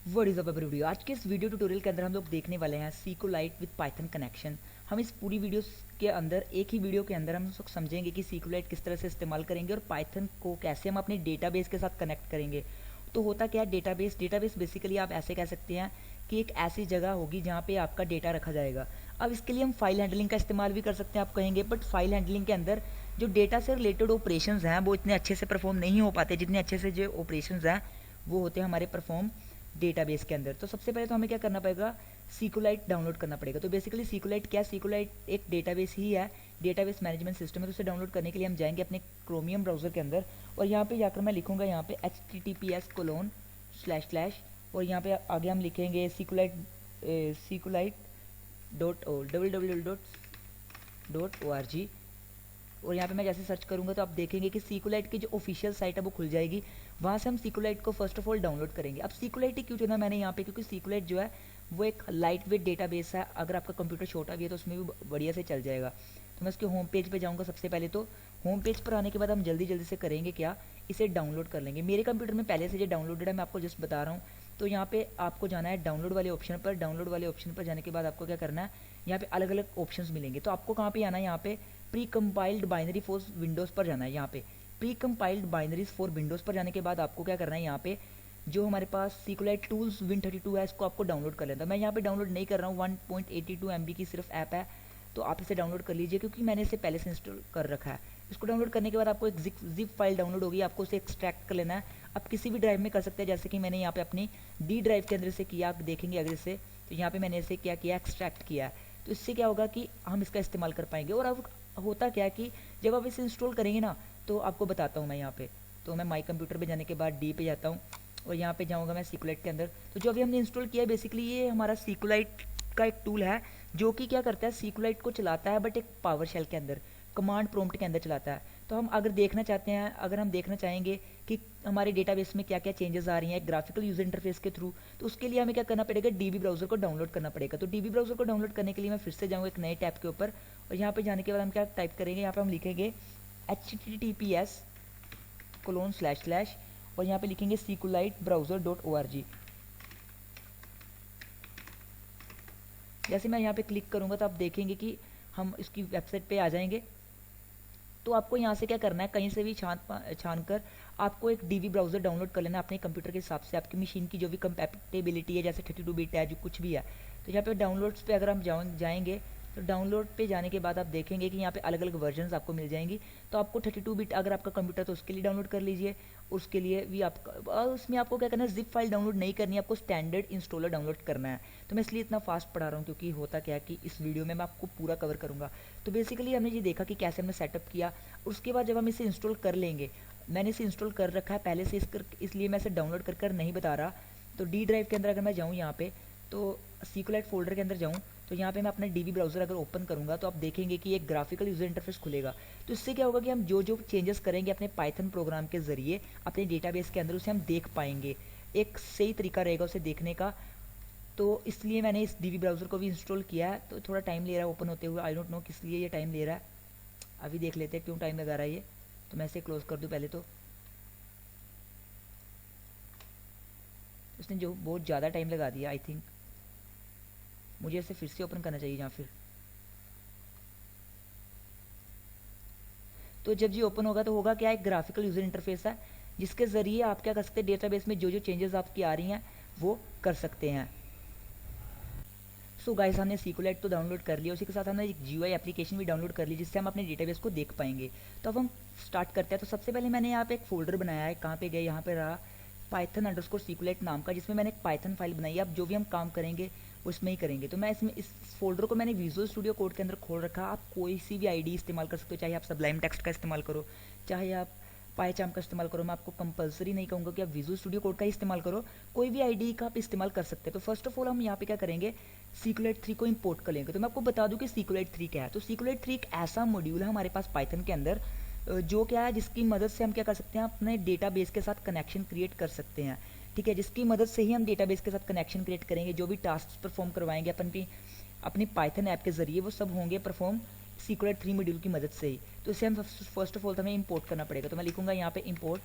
What is up everybody. आज के इस वीडियो ट्यूटोरियल के अंदर हम लोग देखने वाले हैं सीक्यूलाइट विद पाइथन कनेक्शन। हम इस पूरी वीडियो के अंदर एक ही वीडियो के अंदर हम लोग समझेंगे कि सीक्यूलाइट किस तरह से इस्तेमाल करेंगे और पाइथन को कैसे हम अपने डेटाबेस के साथ कनेक्ट करेंगे। तो होता क्या है डेटाबेस। डेटाबेस बेसिकली आप ऐसे कह सकते हैं कि एक ऐसी जगह होगी जहाँ पे आपका डेटा रखा जाएगा। अब इसके लिए हम फाइल हैंडलिंग का इस्तेमाल भी कर सकते हैं आप कहेंगे, बट फाइल हैंडलिंग के अंदर जो डेटा से रिलेटेड ऑपरेशंस हैं वो इतने अच्छे से परफॉर्म नहीं हो पाते जितने अच्छे से जो ऑपरेशंस हैं वो होते हैं हमारे परफॉर्म डेटाबेस के अंदर। तो सबसे पहले तो हमें क्या करना पड़ेगा, सीक्यूलाइट डाउनलोड करना पड़ेगा। तो बेसिकली सीक्यूलाइट क्या है, सीक्यूलाइट एक डेटाबेस ही है, डेटाबेस मैनेजमेंट सिस्टम है। तो उसे डाउनलोड करने के लिए हम जाएंगे अपने क्रोमियम ब्राउजर के अंदर और यहाँ पे जाकर मैं लिखूंगा यहाँ पे https:// और यहाँ पे आगे हम लिखेंगे सीक्यूलाइट www.org। और यहाँ पे मैं जैसे सर्च करूँगा तो आप देखेंगे कि सीक्यूलाइट की जो ऑफिशियल साइट है वो खुल जाएगी। वहाँ से हम सीक्यूलाइट को फर्स्ट ऑफ ऑल डाउनलोड करेंगे। अब सीक्यूलाइट ही क्यों चुना मैंने यहाँ पे, क्योंकि सीक्यूलाइट जो है वो एक लाइट वेट डेटाबेस है। अगर आपका कंप्यूटर छोटा भी है तो उसमें भी बढ़िया से चल जाएगा। तो मैं उसके होम पेज पे जाऊँगा। सबसे पहले तो होम पेज पर आने के बाद हम जल्दी जल्दी से करेंगे क्या, इसे डाउनलोड कर लेंगे। मेरे कंप्यूटर में पहले से जो डाउनलोडेड है मैं आपको जस्ट बता रहा हूँ। तो यहाँ पे आपको जाना है डाउनलोड वाले ऑप्शन पर। डाउनलोड वाले ऑप्शन पर जाने के बाद आपको क्या करना है, यहाँ पे अलग अलग ऑप्शंस मिलेंगे। तो आपको कहाँ पे आना है, यहाँ पे pre compiled binary for Windows पर जाना है। यहाँ पे pre compiled binaries for Windows पर जाने के बाद आपको क्या करना है, यहाँ पे जो हमारे पास सीक्यूलाइट टूल्स Win32 है इसको आपको डाउनलोड कर लेना। मैं यहाँ पे डाउनलोड नहीं कर रहा हूँ, 1.82 MB की सिर्फ ऐप है। तो आप इसे डाउनलोड कर लीजिए क्योंकि मैंने इसे पहले से इंस्टॉल कर रखा है। इसको डाउनलोड करने के बाद आपको एक जिप फाइल डाउनलोड होगी, आपको उसे एक्सट्रैक्ट कर लेना है। आप किसी भी ड्राइव में कर सकते हैं, जैसे कि मैंने यहाँ पे अपनी डी ड्राइव के अंदर से किया। आप देखेंगे अगर इसे, तो यहाँ पे मैंने इसे क्या किया, एक्सट्रैक्ट किया है। तो इससे क्या होगा कि हम इसका इस्तेमाल कर पाएंगे। और अब होता क्या है कि जब आप इसे इंस्टॉल करेंगे ना, तो आपको बताता हूँ मैं यहाँ पे। तो मैं माई कंप्यूटर पे जाने के बाद डी पे जाता हूँ और यहाँ पे जाऊँगा मैं सीक्यूलाइट के अंदर। तो जो अभी हमने इंस्टॉल किया है बेसिकली ये हमारा सीक्यूलाइट का एक टूल है जो कि क्या करता है, सीक्यूलाइट को चलाता है बट एक पावर शेल के अंदर, कमांड प्रॉम्प्ट के अंदर चलाता है। तो हम अगर देखना चाहते हैं, अगर हम देखना चाहेंगे कि हमारे डेटाबेस में क्या क्या चेंजेस आ रही हैं ग्राफिकल यूजर इंटरफेस के थ्रू, तो उसके लिए हमें क्या करना पड़ेगा, डीबी ब्राउजर को डाउनलोड करना पड़ेगा। तो डीबी ब्राउजर को डाउनलोड करने के लिए मैं फिर से जाऊँगा एक नए टैब के ऊपर और यहाँ पे जाने के बाद हम क्या टाइप करेंगे, यहाँ पे हम लिखेंगे https:// और यहाँ पे लिखेंगे sequelitebrowser.org। जैसे मैं यहाँ पे क्लिक करूँगा तो आप देखेंगे कि हम इसकी वेबसाइट पे आ जाएंगे। तो आपको यहाँ से क्या करना है, कहीं से भी छान कर आपको एक डीबी ब्राउज़र डाउनलोड कर लेना है अपने कंप्यूटर के हिसाब से, आपकी मशीन की जो भी कंपैटिबिलिटी है, जैसे 32 बिट है, जो कुछ भी है। तो यहाँ पे डाउनलोड्स पे अगर हम जाएंगे तो डाउनलोड पे जाने के बाद आप देखेंगे कि यहाँ पे अलग अलग वर्जन्स आपको मिल जाएंगी। तो आपको 32 बिट अगर आपका कंप्यूटर तो उसके लिए डाउनलोड कर लीजिए, उसके लिए भी आपका उसमें आपको क्या करना है, जिप फाइल डाउनलोड नहीं करनी है, आपको स्टैंडर्ड इंस्टॉलर डाउनलोड करना है। तो मैं इसलिए इतना फास्ट पढ़ा रहा हूँ क्योंकि होता क्या है कि इस वीडियो में मैं आपको पूरा कवर करूँगा। तो बेसिकली हमने ये देखा कि कैसे हमने सेटअप किया। उसके बाद जब हम इसे इंस्टॉल कर लेंगे, मैंने इसे इंस्टॉल कर रखा है पहले से इसलिए मैं इसे डाउनलोड कर नहीं बता रहा। तो डी ड्राइव के अंदर अगर मैं जाऊँ यहाँ पे, तो सीक्यूलाइट फोल्डर के अंदर जाऊँ, तो यहाँ पे मैं अपना डीबी ब्राउज़र अगर ओपन करूँगा तो आप देखेंगे कि एक ग्राफिकल यूजर इंटरफेस खुलेगा। तो इससे क्या होगा कि हम जो जो चेंजेस करेंगे अपने पाइथन प्रोग्राम के ज़रिए अपने डेटाबेस के अंदर, उसे हम देख पाएंगे। एक सही तरीका रहेगा उसे देखने का। तो इसलिए मैंने इस डीबी ब्राउज़र को भी इंस्टॉल किया है। तो थोड़ा टाइम ले रहा है ओपन होते हुए, आई डोंट नो किस लिए ये टाइम ले रहा है। अभी देख लेते हैं क्यों टाइम लगा रहा है ये। तो मैं इसे क्लोज़ कर दूँ पहले। तो उसने जो बहुत ज़्यादा टाइम लगा दिया, आई थिंक मुझे इसे फिर से ओपन करना चाहिए। या फिर तो जब ये ओपन होगा तो होगा क्या, एक ग्राफिकल यूजर इंटरफेस है जिसके ज़रिए आप क्या कर सकते हैं, डेटाबेस में जो जो चेंजेस आपकी आ रही हैं वो कर सकते हैं। सो गाइस, हमने सीक्यूलाइट तो डाउनलोड कर लिया, उसी के साथ हमने एक GUI एप्लीकेशन भी डाउनलोड कर ली जिससे हम अपने डेटाबेस को देख पाएंगे। तो अब हम स्टार्ट करते हैं। तो सबसे पहले मैंने यहाँ पे एक फोल्डर बनाया है, कहाँ पे गए, यहाँ पे रहा python_सीक्यूलाइट नाम का, जिसमें मैंने एक पाइथन फाइल बनाई है। अब जो भी हम काम करेंगे उसमें ही करेंगे। तो मैं इसमें इस फोल्डर को मैंने विजुअल स्टूडियो कोड के अंदर खोल रखा। आप कोई सी भी आईडी इस्तेमाल कर सकते हो, चाहे आप सबलाइम टेक्स्ट का इस्तेमाल करो, चाहे आप पाईचार्म का इस्तेमाल करो। मैं आपको कंपलसरी नहीं कहूँगा कि आप विजुअल स्टूडियो कोड का ही इस्तेमाल करो, कोई भी आईडी का आप इस्तेमाल कर सकते हैं। तो फर्स्ट ऑफ ऑल हम यहाँ पे क्या करेंगे, सीक्यूलाइट 3 को इंपोर्ट कर लेंगे। तो मैं आपको बता दूं कि सीक्यूलाइट 3 क्या है। तो सीक्यूलाइट 3 एक ऐसा मॉड्यूल है हमारे पास पाइथन के अंदर जो क्या है, जिसकी मदद से हम क्या कर सकते हैं, अपने डेटाबेस के साथ कनेक्शन क्रिएट कर सकते हैं। ठीक है, जिसकी मदद से ही हम डेटाबेस के साथ कनेक्शन क्रिएट करेंगे। जो भी टास्क परफॉर्म करवाएंगे अपनी पाइथन ऐप के जरिए, वो सब होंगे परफॉर्म सीक्यूलाइट 3 मॉड्यूल की मदद से ही। तो इसे हम फर्स्ट ऑफ ऑल हमें इंपोर्ट करना पड़ेगा। तो मैं लिखूंगा यहाँ पे इंपोर्ट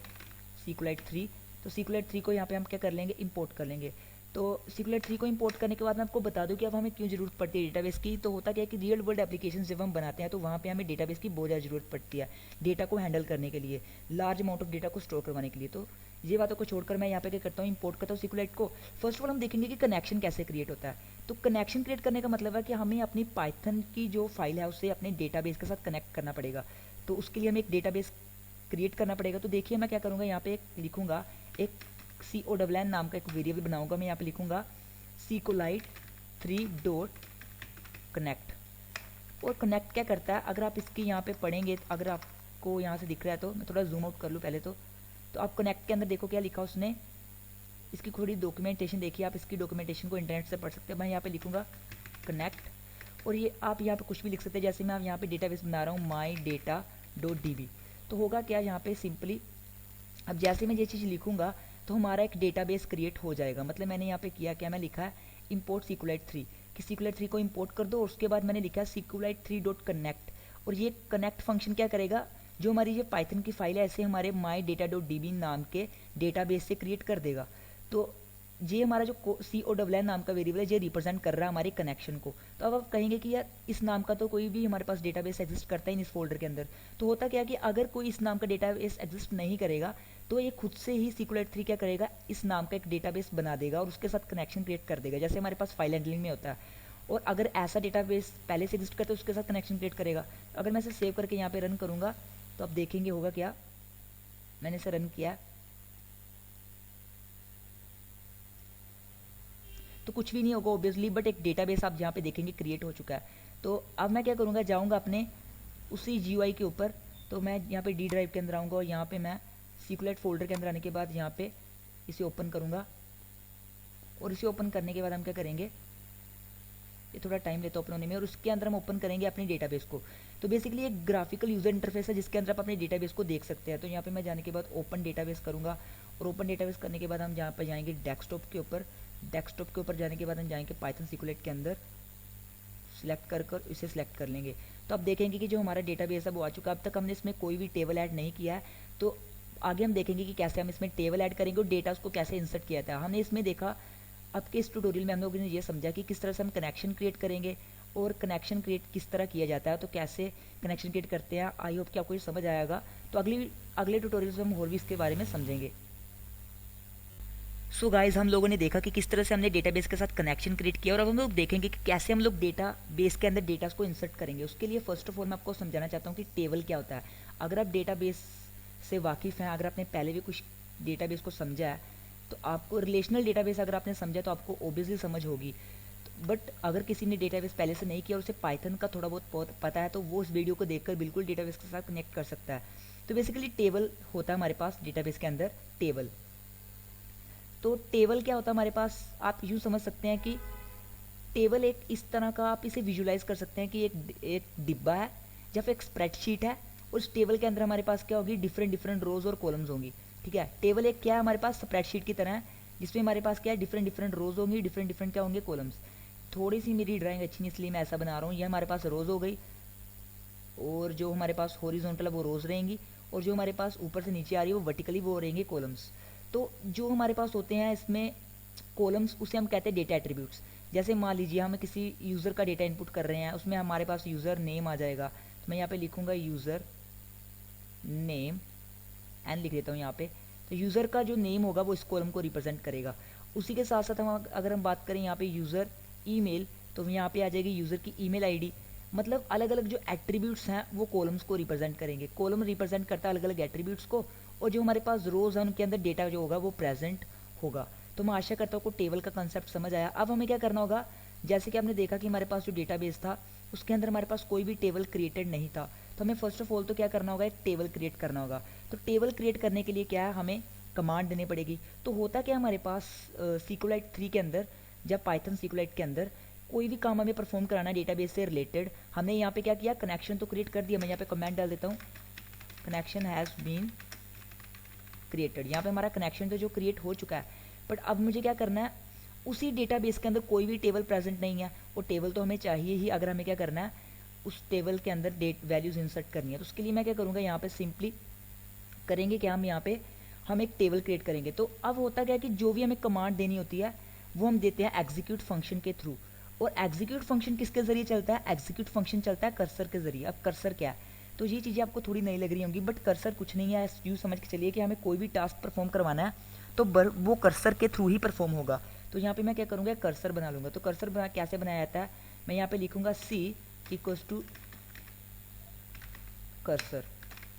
सीक्यूलाइट 3। तो सीक्यूलाइट 3 को यहाँ पे हम क्या कर लेंगे, इंपोर्ट कर लेंगे। तो SQLite 3 को इंपोर्ट करने के बाद मैं आपको बता दूं कि अब हमें क्यों ज़रूरत पड़ती है डेटाबेस की। तो होता क्या है कि रियल वर्ल्ड एप्लीकेशन जब हम बनाते हैं तो वहाँ पे हमें डेटाबेस की बहुत ज़्यादा ज़रूरत पड़ती है डेटा को हैंडल करने के लिए, लार्ज अमाउंट ऑफ डेटा को स्टोर करवाने के लिए। तो ये बातों को छोड़कर मैं यहाँ पे क्या करता हूँ, इंपोर्ट करता हूँ SQLite को। फर्स्ट ऑफ ऑल हम देखेंगे कि कनेक्शन कैसे क्रिएट होता है। तो कनेक्शन क्रिएट करने का मतलब है कि हमें अपनी पाइथन की जो फाइल है उससे अपने डेटाबेस के साथ कनेक्ट करना पड़ेगा। तो उसके लिए हमें एक डेटाबेस क्रिएट करना पड़ेगा। तो देखिए मैं क्या करूँगा, यहाँ पे एक लिखूँगा, एक CONN नाम का एक वेरिएबल बनाऊँगा। मैं यहाँ पे लिखूँगा SQLite 3 डॉट कनेक्ट। और कनेक्ट क्या करता है, अगर आप इसकी यहाँ पे पढ़ेंगे, अगर आपको यहाँ से दिख रहा है तो मैं थोड़ा जूम आउट कर लूँ पहले तो आप कनेक्ट के अंदर देखो क्या लिखा उसने। इसकी थोड़ी डॉक्यूमेंटेशन देखिए, आप इसकी डॉक्यूमेंटेशन को इंटरनेट से पढ़ सकते हैं। मैं यहाँ पे लिखूँगा कनेक्ट और ये आप यहाँ पे कुछ भी लिख सकते हैं। जैसे मैं यहाँ पे डेटाबेस बना रहा हूँ mydata.db। तो होगा क्या यहाँ पे सिंपली, अब जैसे मैं ये चीज़ लिखूँगा तो हमारा एक डेटाबेस क्रिएट हो जाएगा। मतलब मैंने यहाँ पे किया क्या, मैं लिखा है इंपोर्ट SQLite 3 कि SQLite 3 को इंपोर्ट कर दो। और उसके बाद मैंने लिखा है SQLite 3 डॉट कनेक्ट। और ये कनेक्ट फंक्शन क्या करेगा, जो हमारी ये पाइथन की फाइल है ऐसे हमारे mydata.db नाम के डेटाबेस से क्रिएट कर देगा। तो ये हमारा जो CONN नाम का वेरिएबल है ये रिप्रेजेंट कर रहा है हमारे कनेक्शन को। तो अब आप कहेंगे कि यार इस नाम का तो कोई भी हमारे पास डेटाबेस एग्जिस्ट करता ही नहीं इस फोल्डर के अंदर। तो होता क्या कि अगर कोई इस नाम का डेटाबेस एग्जिस्ट नहीं करेगा तो ये खुद से ही SQLite 3 क्या करेगा, इस नाम का एक डेटाबेस बना देगा और उसके साथ कनेक्शन क्रिएट कर देगा, जैसे हमारे पास फाइल हैंडलिंग में होता है। और अगर ऐसा डेटाबेस पहले से एग्जिस्ट करता है तो उसके साथ कनेक्शन क्रिएट करेगा। अगर मैं इसे सेव करके यहाँ पे रन करूँगा तो आप देखेंगे होगा क्या, मैंने इसे रन किया तो कुछ भी नहीं होगा ऑब्वियसली, बट एक डेटाबेस आप यहाँ पे देखेंगे क्रिएट हो चुका है। तो अब मैं क्या करूँगा, जाऊँगा अपने उसी GUI के ऊपर। तो मैं यहाँ पे D ड्राइव के अंदर आऊँगा और यहाँ पे मैं SQLite फोल्डर के अंदर आने के बाद यहाँ पे इसे ओपन करूँगा। और इसे ओपन करने के बाद हम क्या करेंगे, ये थोड़ा टाइम लेता है ओपन होने में, और उसके अंदर हम ओपन करेंगे अपनी डेटाबेस को। तो बेसिकली एक ग्राफिकल यूजर इंटरफेस है जिसके अंदर आप अपने डेटाबेस को देख सकते हैं। तो यहाँ पे मैं जाने के बाद ओपन डेटाबेस करूँगा और ओपन डेटाबेस करने के बाद हम यहाँ पर जाएंगे डेस्कटॉप के ऊपर। डेस्कटॉप के ऊपर जाने के बाद हम जाएंगे पाइथन SQLite के अंदर, सिलेक्ट कर इसे सिलेक्ट कर लेंगे। तो आप देखेंगे कि जो हमारा डेटाबेस है वो आ चुका है। अब तक हमने इसमें कोई भी टेबल ऐड नहीं किया है। तो आगे हम देखेंगे कि कैसे हम इसमें टेबल ऐड करेंगे और डेटा उसको कैसे इंसर्ट किया था। हमने इसमें देखा, अब के इस ट्यूटोरियल में हम लोगों ने ये समझा कि किस तरह से हम कनेक्शन क्रिएट करेंगे और कनेक्शन क्रिएट किस तरह किया जाता है, तो कैसे कनेक्शन क्रिएट करते हैं। आई होप कि आपको ये समझ आएगा। तो अगले ट्यूटोरियल में हम और भी इसके बारे में समझेंगे। सो गाइज, हम लोगों ने देखा कि किस तरह से हमने डेटाबेस के साथ कनेक्शन क्रिएट किया और अब हम लोग देखेंगे कि कैसे हम लोग डेटाबेस के अंदर डेटा को इंसर्ट करेंगे। उसके लिए फर्स्ट ऑफ ऑल मैं आपको समझाना चाहता हूँ कि टेबल क्या होता है। अगर आप डेटाबेस से वाकिफ़ हैं, अगर आपने पहले भी कुछ डेटाबेस को समझा है तो आपको रिलेशनल डेटाबेस अगर आपने समझा तो आपको ओबियसली समझ होगी। बट अगर किसी ने डेटाबेस पहले से नहीं किया और उसे पाइथन का थोड़ा बहुत पता है तो वो उस वीडियो को देखकर बिल्कुल डेटाबेस के साथ कनेक्ट कर सकता है। तो बेसिकली टेबल होता है हमारे पास डेटाबेस के अंदर टेबल। तो टेबल क्या होता है हमारे पास, आप यूँ समझ सकते हैं कि टेबल एक इस तरह का, आप इसे विजुलाइज कर सकते हैं कि एक डिब्बा है या फिर एक स्प्रेडशीट है और उस टेबल के अंदर हमारे पास क्या होगी, डिफरेंट रोज और कॉलम्स होंगी। ठीक है, टेबल एक क्या है हमारे पास, स्प्रेडशीट की तरह है जिसमें हमारे पास क्या है, डिफरेंट रोज होंगी, डिफरेंट क्या होंगे, कॉलम्स। थोड़ी सी मेरी ड्राइंग अच्छी नहीं इसलिए मैं ऐसा बना रहा हूँ। ये हमारे पास रोज हो गई और जो हमारे पास हॉरिजॉन्टल है वो रोज रहेंगी और जो हमारे पास ऊपर से नीचे आ रही है वो वर्टिकली वो रहेंगे कॉलम्स। तो जो हमारे पास होते हैं इसमें कॉलम्स, उसे हम कहते हैं डेटा एट्रीब्यूट्स। जैसे मान लीजिए हम किसी यूज़र का डेटा इनपुट कर रहे हैं, उसमें हमारे पास यूज़र नेम आ जाएगा। तो मैं यहाँ पे लिखूँगा यूज़र नेम एंड लिख देता हूँ यहाँ पे। तो यूज़र का जो नेम होगा वो इस कॉलम को रिप्रेजेंट करेगा। उसी के साथ साथ हम अगर हम बात करें यहाँ पे यूज़र ईमेल, तो यहाँ पे आ जाएगी यूज़र की ईमेल आईडी। मतलब अलग अलग जो एट्रीब्यूट्स हैं वो कॉलम्स को रिप्रेजेंट करेंगे। कॉलम रिप्रेजेंट करता है अलग अलग एट्रीब्यूट्स को और जो हमारे पास रोज़ है उनके अंदर डेटा जो होगा वो प्रेजेंट होगा। तो मैं आशा करता हूँ को टेबल का कंसेप्ट समझ आया। अब हमें क्या करना होगा, जैसे कि आपने देखा कि हमारे पास जो डेटाबेस था उसके अंदर हमारे पास कोई भी टेबल क्रिएटेड नहीं था। तो हमें फर्स्ट ऑफ ऑल तो क्या करना होगा, एक टेबल क्रिएट करना होगा। तो टेबल क्रिएट करने के लिए क्या है, हमें कमांड देनी पड़ेगी। तो होता क्या हमारे पास SQLite 3 के अंदर, जब पाइथन SQLite के अंदर कोई भी काम हमें परफॉर्म कराना है डेटाबेस से रिलेटेड, हमने यहाँ पे क्या किया, कनेक्शन तो क्रिएट कर दिया। मैं यहाँ पे कमेंट डाल देता हूँ, कनेक्शन हैज़ बीन क्रिएटेड। यहाँ पे हमारा कनेक्शन तो जो क्रिएट हो चुका है, बट अब मुझे क्या करना है, उसी डेटाबेस के अंदर कोई भी टेबल प्रेजेंट नहीं है। वो टेबल तो हमें चाहिए ही अगर हमें क्या करना है, उस टेबल के अंदर डेट वैल्यूज़ इंसर्ट करनी है। तो उसके लिए मैं क्या करूँगा, यहाँ पे सिंपली करेंगे क्या, हम यहाँ पे हम एक टेबल क्रिएट करेंगे। तो अब होता क्या है कि जो भी हमें कमांड देनी होती है वो हम देते हैं एग्जीक्यूट फंक्शन के थ्रू। और एग्जीक्यूट फंक्शन किसके ज़रिए चलता है? एग्जीक्यूट फंक्शन चलता है कर्सर के ज़रिए। अब कर्सर क्या है? तो ये चीज़ें आपको थोड़ी नई लग रही होंगी, बट कर्सर कुछ नहीं है। यूँ समझ के चलिए कि हमें कोई भी टास्क परफॉर्म करवाना है तो वो कर्सर के थ्रू ही परफॉर्म होगा। तो यहाँ पे मैं क्या करूँगा, कर्सर बना लूँगा। तो कर्सर बना कैसे बनाया जाता है, मैं यहाँ पे लिखूँगा सी इक्वल्स टू कर्सर।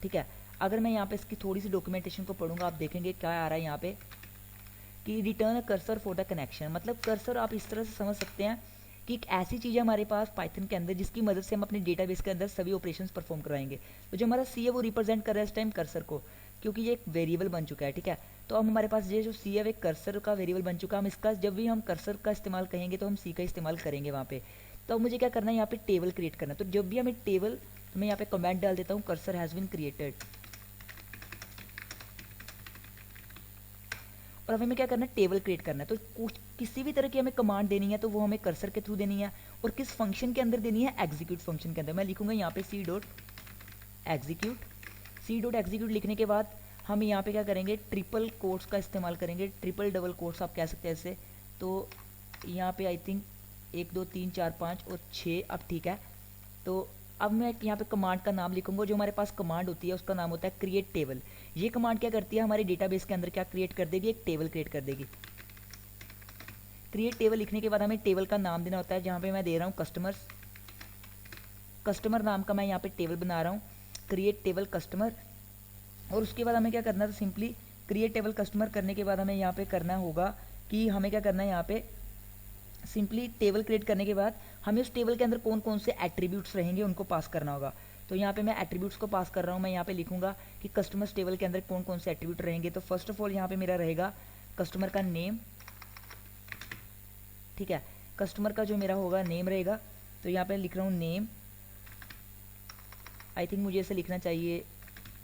ठीक है, अगर मैं यहाँ पे इसकी थोड़ी सी डॉक्यूमेंटेशन को पढ़ूंगा, आप देखेंगे क्या आ रहा है यहाँ पे कि return a cursor for the connection. मतलब कर्सर आप इस तरह से समझ सकते हैं कि एक ऐसी चीज़ है हमारे पास पाइथन के अंदर जिसकी मदद से हम अपने डेटाबेस के अंदर सभी ऑपरेशंस परफॉर्म कराएंगे। तो जो हमारा सी है वो रिप्रेजेंट कर रहा है इस टाइम कर्सर को, क्योंकि ये एक वेरिएबल बन चुका है। ठीक है, तो अब हमारे पास ये जो सी है वो एक कर्सर का वेरिएबल बन चुका है। हम इसका जब भी हम कर्सर का इस्तेमाल कहेंगे तो हम सी का इस्तेमाल करेंगे वहाँ पे। तो अब मुझे क्या करना है, यहाँ पे टेबल क्रिएट करना है। तो जब भी हमें टेबल, तो मैं यहाँ पे कमेंट डाल देता हूँ कर्सर हैज़ बीन क्रिएटेड। और अब हमें क्या करना है, टेबल क्रिएट करना है। तो कुछ किसी भी तरह की हमें कमांड देनी है तो वो हमें कर्सर के थ्रू देनी है। और किस फंक्शन के अंदर देनी है, एग्जीक्यूट फंक्शन के अंदर। मैं लिखूंगा यहाँ पे C dot execute. C dot execute लिखने के बाद हम यहाँ पे क्या करेंगे, ट्रिपल कोट्स का इस्तेमाल करेंगे। ट्रिपल डबल कोट्स आप कह सकते हैं ऐसे। तो यहाँ पे आई थिंक 1 2 3 4 5 और 6, अब ठीक है। तो अब मैं यहाँ पे कमांड का नाम लिखूंगा। जो हमारे पास कमांड होती है उसका नाम होता है क्रिएट टेबल। ये कमांड क्या करती है, हमारे डेटाबेस के अंदर क्या क्रिएट कर देगी, एक टेबल क्रिएट कर देगी। क्रिएट टेबल लिखने के बाद हमें टेबल का नाम देना होता है, जहाँ पे मैं दे रहा हूँ कस्टमर्स। कस्टमर नाम का मैं यहाँ पे टेबल बना रहा हूँ, क्रिएट टेबल कस्टमर। और उसके बाद हमें क्या करना है, तो सिंपली क्रिएट टेबल कस्टमर करने के बाद हमें यहाँ पे करना होगा कि हमें क्या करना है, यहाँ पे सिंपली टेबल क्रिएट करने के बाद हमें उस टेबल के अंदर कौन कौन से एट्रीब्यूट्स रहेंगे उनको पास करना होगा। तो यहाँ पे मैं एट्रीब्यूट्स को पास कर रहा हूँ। मैं यहाँ पे लिखूंगा कि कस्टमर्स टेबल के अंदर कौन कौन से एट्रीब्यूट रहेंगे। तो फर्स्ट ऑफ ऑल यहाँ पे मेरा रहेगा कस्टमर का नेम। ठीक है, कस्टमर का जो मेरा होगा नेम रहेगा। तो यहाँ पे लिख रहा हूँ नेम। आई थिंक मुझे ऐसे लिखना चाहिए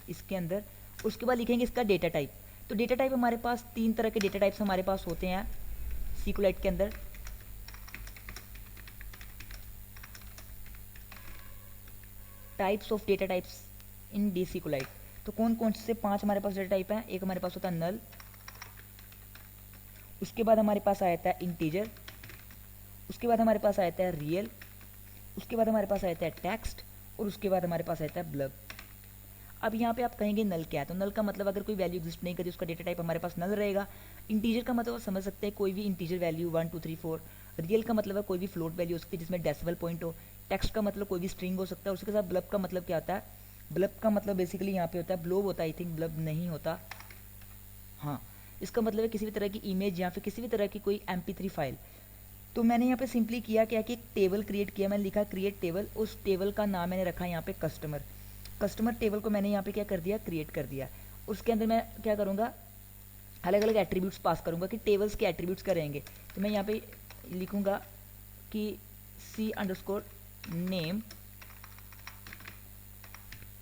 इसके अंदर। उसके बाद लिखेंगे इसका डेटा टाइप। तो डेटा टाइप हमारे पास 3 तरह के डेटा टाइप्स हमारे पास होते हैं SQLite के अंदर। Types of data types in SQLite। तो कौन कौन से 5 हमारे पास डेटा टाइप हैं। एक हमारे पास होता है नल, उसके बाद हमारे पास आता है इंटीजर, उसके बाद हमारे पास आता है रियल, उसके बाद हमारे पास आता है टेक्स्ट, और उसके बाद हमारे पास आता है ब्लब। अब यहाँ पे आप कहेंगे नल क्या है, तो नल का मतलब अगर कोई वैल्यू एग्जिस्ट नहीं करती उसका डेटा टाइप हमारे पास नल रहेगा। इंटीजर का मतलब आप समझ सकते हैं कोई भी इंटीजर वैल्यू 1 2 3 4। रियल का मतलब है कोई भी फ्लोट वैल्यू हो सकती है जिसमें डेसिमल पॉइंट हो। टेक्स्ट का मतलब कोई भी स्ट्रिंग हो सकता है। उसके साथ ब्लब का मतलब क्या होता है, ब्लब का मतलब बेसिकली यहाँ पे होता है ब्लोब होता है। आई थिंक ब्लब नहीं होता, हाँ, इसका मतलब है किसी भी तरह की इमेज या फिर किसी भी तरह की कोई MP3 फाइल। तो मैंने यहाँ पे सिंपली किया क्या कि एक टेबल क्रिएट किया। मैंने लिखा क्रिएट टेबल, उस टेबल का नाम मैंने रखा यहाँ पे कस्टमर। कस्टमर टेबल को मैंने यहाँ पे क्या कर दिया, क्रिएट कर दिया। उसके अंदर मैं क्या करूँगा, अलग अलग एट्रीब्यूट्स पास करूँगा कि टेबल्स के एट्रीब्यूट्स क्या रहेंगे। तो मैं यहाँ पे लिखूँगा कि C_name।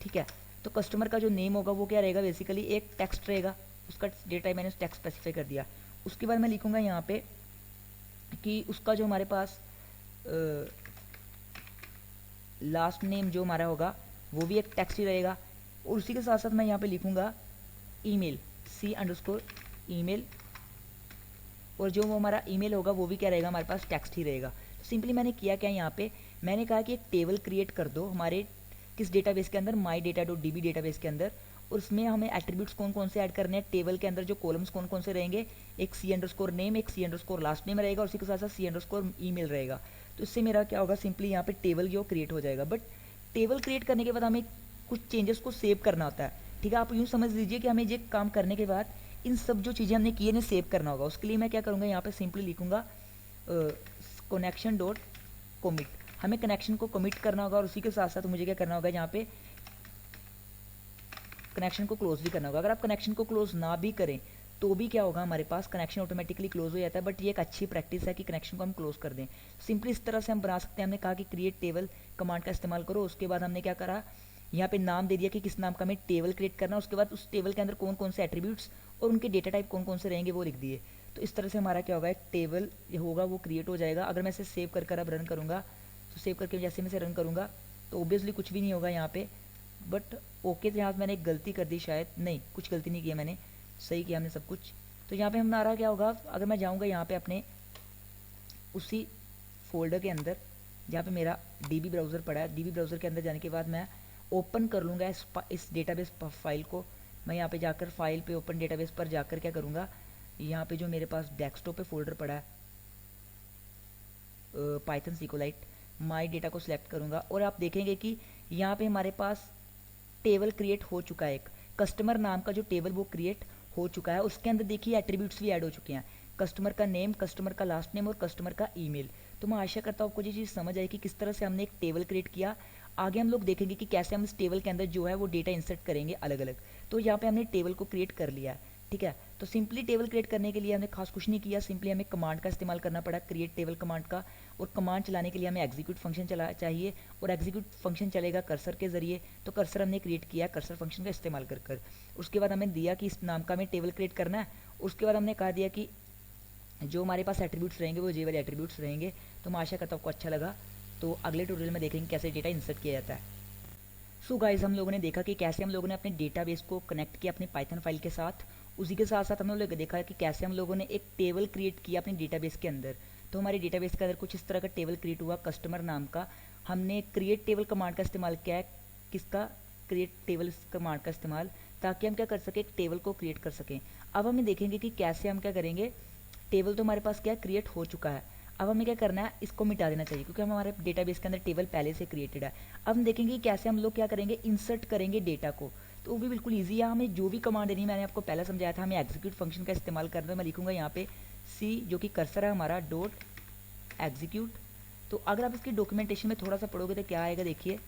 ठीक है, तो कस्टमर का जो नेम होगा वो क्या रहेगा, बेसिकली एक टेक्स्ट रहेगा। उसका डेटा मैंने टेक्स्ट स्पेसिफाई कर दिया। उसके बाद मैं लिखूँगा यहाँ पे कि उसका जो हमारे पास लास्ट नेम जो हमारा होगा वो भी एक टेक्स्ट ही रहेगा। और उसी के साथ साथ मैं यहाँ पे लिखूँगा ईमेल, C_email। और जो वो हमारा ईमेल होगा वो भी क्या रहेगा, हमारे पास टेक्स्ट ही रहेगा। तो सिंपली मैंने किया क्या, यहाँ पे मैंने कहा कि एक टेबल क्रिएट कर दो हमारे किस डेटाबेस के अंदर, MyData.db डेटाबेस के अंदर। और उसमें हमें एट्रीब्यूट्स कौन कौन से ऐड करने हैं, टेबल के अंदर जो कॉलम्स कौन कौन से रहेंगे, एक C_name, एक C_last name रहेगा, और उसी के साथ साथ C_email रहेगा। तो इससे मेरा क्या होगा, सिंपली यहाँ पे टेबल जो क्रिएट हो जाएगा। बट टेबल क्रिएट करने के बाद हमें कुछ चेंजेस को सेव करना होता है। ठीक है, आप यूँ समझ लीजिए कि हमें ये काम करने के बाद इन सब जो चीज़ें हमने की है इन्हें सेव करना होगा। उसके लिए मैं क्या करूँगा, यहाँ पे सिंपली लिखूँगा कनेक्शन डॉट कमिट। हमें कनेक्शन को कमिट करना होगा, और उसी के साथ साथ मुझे क्या करना होगा, यहाँ पे कनेक्शन को क्लोज भी करना होगा। अगर आप कनेक्शन को क्लोज ना भी करें तो भी क्या होगा, हमारे पास कनेक्शन ऑटोमेटिकली क्लोज हो जाता है। बट ये एक अच्छी प्रैक्टिस है कि कनेक्शन को हम क्लोज कर दें। सिंपली इस तरह से हम बना सकते हैं। हमने कहा कि क्रिएट टेबल कमांड का इस्तेमाल करो। उसके बाद हमने क्या करा, यहाँ पे नाम दे दिया कि किस नाम का हमें टेबल क्रिएट करना। उसके बाद उस टेबल के अंदर कौन कौन से एट्रीब्यूट्स और उनके डेटा टाइप कौन कौन से रहेंगे वो लिख दिए। तो इस तरह से हमारा क्या होगा, एक टेबल होगा वो क्रिएट हो जाएगा। अगर मैं इसे सेव कर अब रन करूँगा, तो सेव करके जैसे मैं इसे रन करूँगा तो ऑब्वियसली कुछ भी नहीं होगा यहाँ पे। बट ओके, तो यहाँ मैंने एक गलती कर दी, शायद नहीं, कुछ गलती नहीं किया मैंने, सही किया हमने सब कुछ। तो यहाँ पे हमारा क्या होगा, अगर मैं जाऊँगा यहाँ पे अपने उसी फोल्डर के अंदर जहाँ पे मेरा डीबी ब्राउज़र पड़ा है, डीबी ब्राउज़र के अंदर जाने के बाद मैं ओपन कर लूँगा इस डेटाबेस फाइल को। मैं यहाँ पे जाकर फाइल पे ओपन डेटाबेस पर जाकर क्या करूँगा, यहाँ पे जो मेरे पास डेस्कटॉप पे फोल्डर पड़ा है पाइथन सिकोलाइट, माई डेटा को सिलेक्ट करूँगा और आप देखेंगे कि यहाँ पे हमारे पास टेबल क्रिएट हो चुका है। एक कस्टमर नाम का जो टेबल वो क्रिएट हो चुका है। उसके अंदर देखिए एट्रीब्यूट्स भी ऐड हो चुके हैं, कस्टमर का नेम, कस्टमर का लास्ट नेम और कस्टमर का ईमेल। तो मैं आशा करता हूँ आपको ये चीज़ समझ आई कि किस तरह से हमने एक टेबल क्रिएट किया। आगे हम लोग देखेंगे कि कैसे हम इस टेबल के अंदर जो है वो डेटा इंसर्ट करेंगे अलग अलग। तो यहाँ पे हमने टेबल को क्रिएट कर लिया है, ठीक है। तो सिंपली टेबल क्रिएट करने के लिए हमने खास कुछ नहीं किया, सिंपली हमें कमांड का इस्तेमाल करना पड़ा, क्रिएट टेबल कमांड का। और कमांड चलाने के लिए हमें एग्जीक्यूट फंक्शन चाहिए और एग्जीक्यूट फंक्शन चलेगा कर्सर के जरिए। तो कर्सर हमने क्रिएट किया कर्सर फंक्शन का इस्तेमाल कर उसके बाद हमें दिया कि इस नाम का हमें टेबल क्रिएट करना है। उसके बाद हमने कहा दिया कि जो हमारे पास एट्रीब्यूट्स रहेंगे वो जे वाले एट्रीब्यूट्स रहेंगे। तो मैं आशा करता हूँ आपको अच्छा लगा। तो अगले ट्यूटोरियल में देखेंगे कैसे डेटा इंसर्ट किया जाता है। सो गाइस, हम लोगों ने देखा कि कैसे हम लोगों ने अपने डेटाबेस को कनेक्ट किया अपने पाइथन फाइल के साथ। उसी के साथ साथ हम लोगों ने देखा कि कैसे हम लोगों ने एक टेबल क्रिएट किया अपने डेटाबेस के अंदर। तो हमारे डेटाबेस के अंदर कुछ इस तरह का टेबल क्रिएट हुआ कस्टमर नाम का। हमने क्रिएट टेबल कमांड का इस्तेमाल किया है, किसका, क्रिएट टेबल कमांड का इस्तेमाल, ताकि हम क्या कर सकें, एक टेबल को क्रिएट कर सकें। अब हम देखेंगे कि कैसे हम क्या करेंगे। टेबल तो हमारे पास क्या क्रिएट हो चुका है, अब हमें क्या करना है, इसको मिटा देना चाहिए क्योंकि हमारे डेटाबेस के अंदर टेबल पहले से क्रिएटेड है। अब हम देखेंगे कि कैसे हम लोग क्या करेंगे, इंसर्ट करेंगे डेटा को। तो वो भी बिल्कुल ईजी है। हमें जो भी कमांड देनी है मैंने आपको पहले समझाया था, हमें एग्जीक्यूट फंक्शन का इस्तेमाल करना है। मैं लिखूंगा यहाँ पे सी, जो कि कर्सर है हमारा, डॉट एग्जीक्यूट। तो अगर आप इसकी डॉक्यूमेंटेशन में थोड़ा सा पढ़ोगे तो क्या आएगा, देखिए,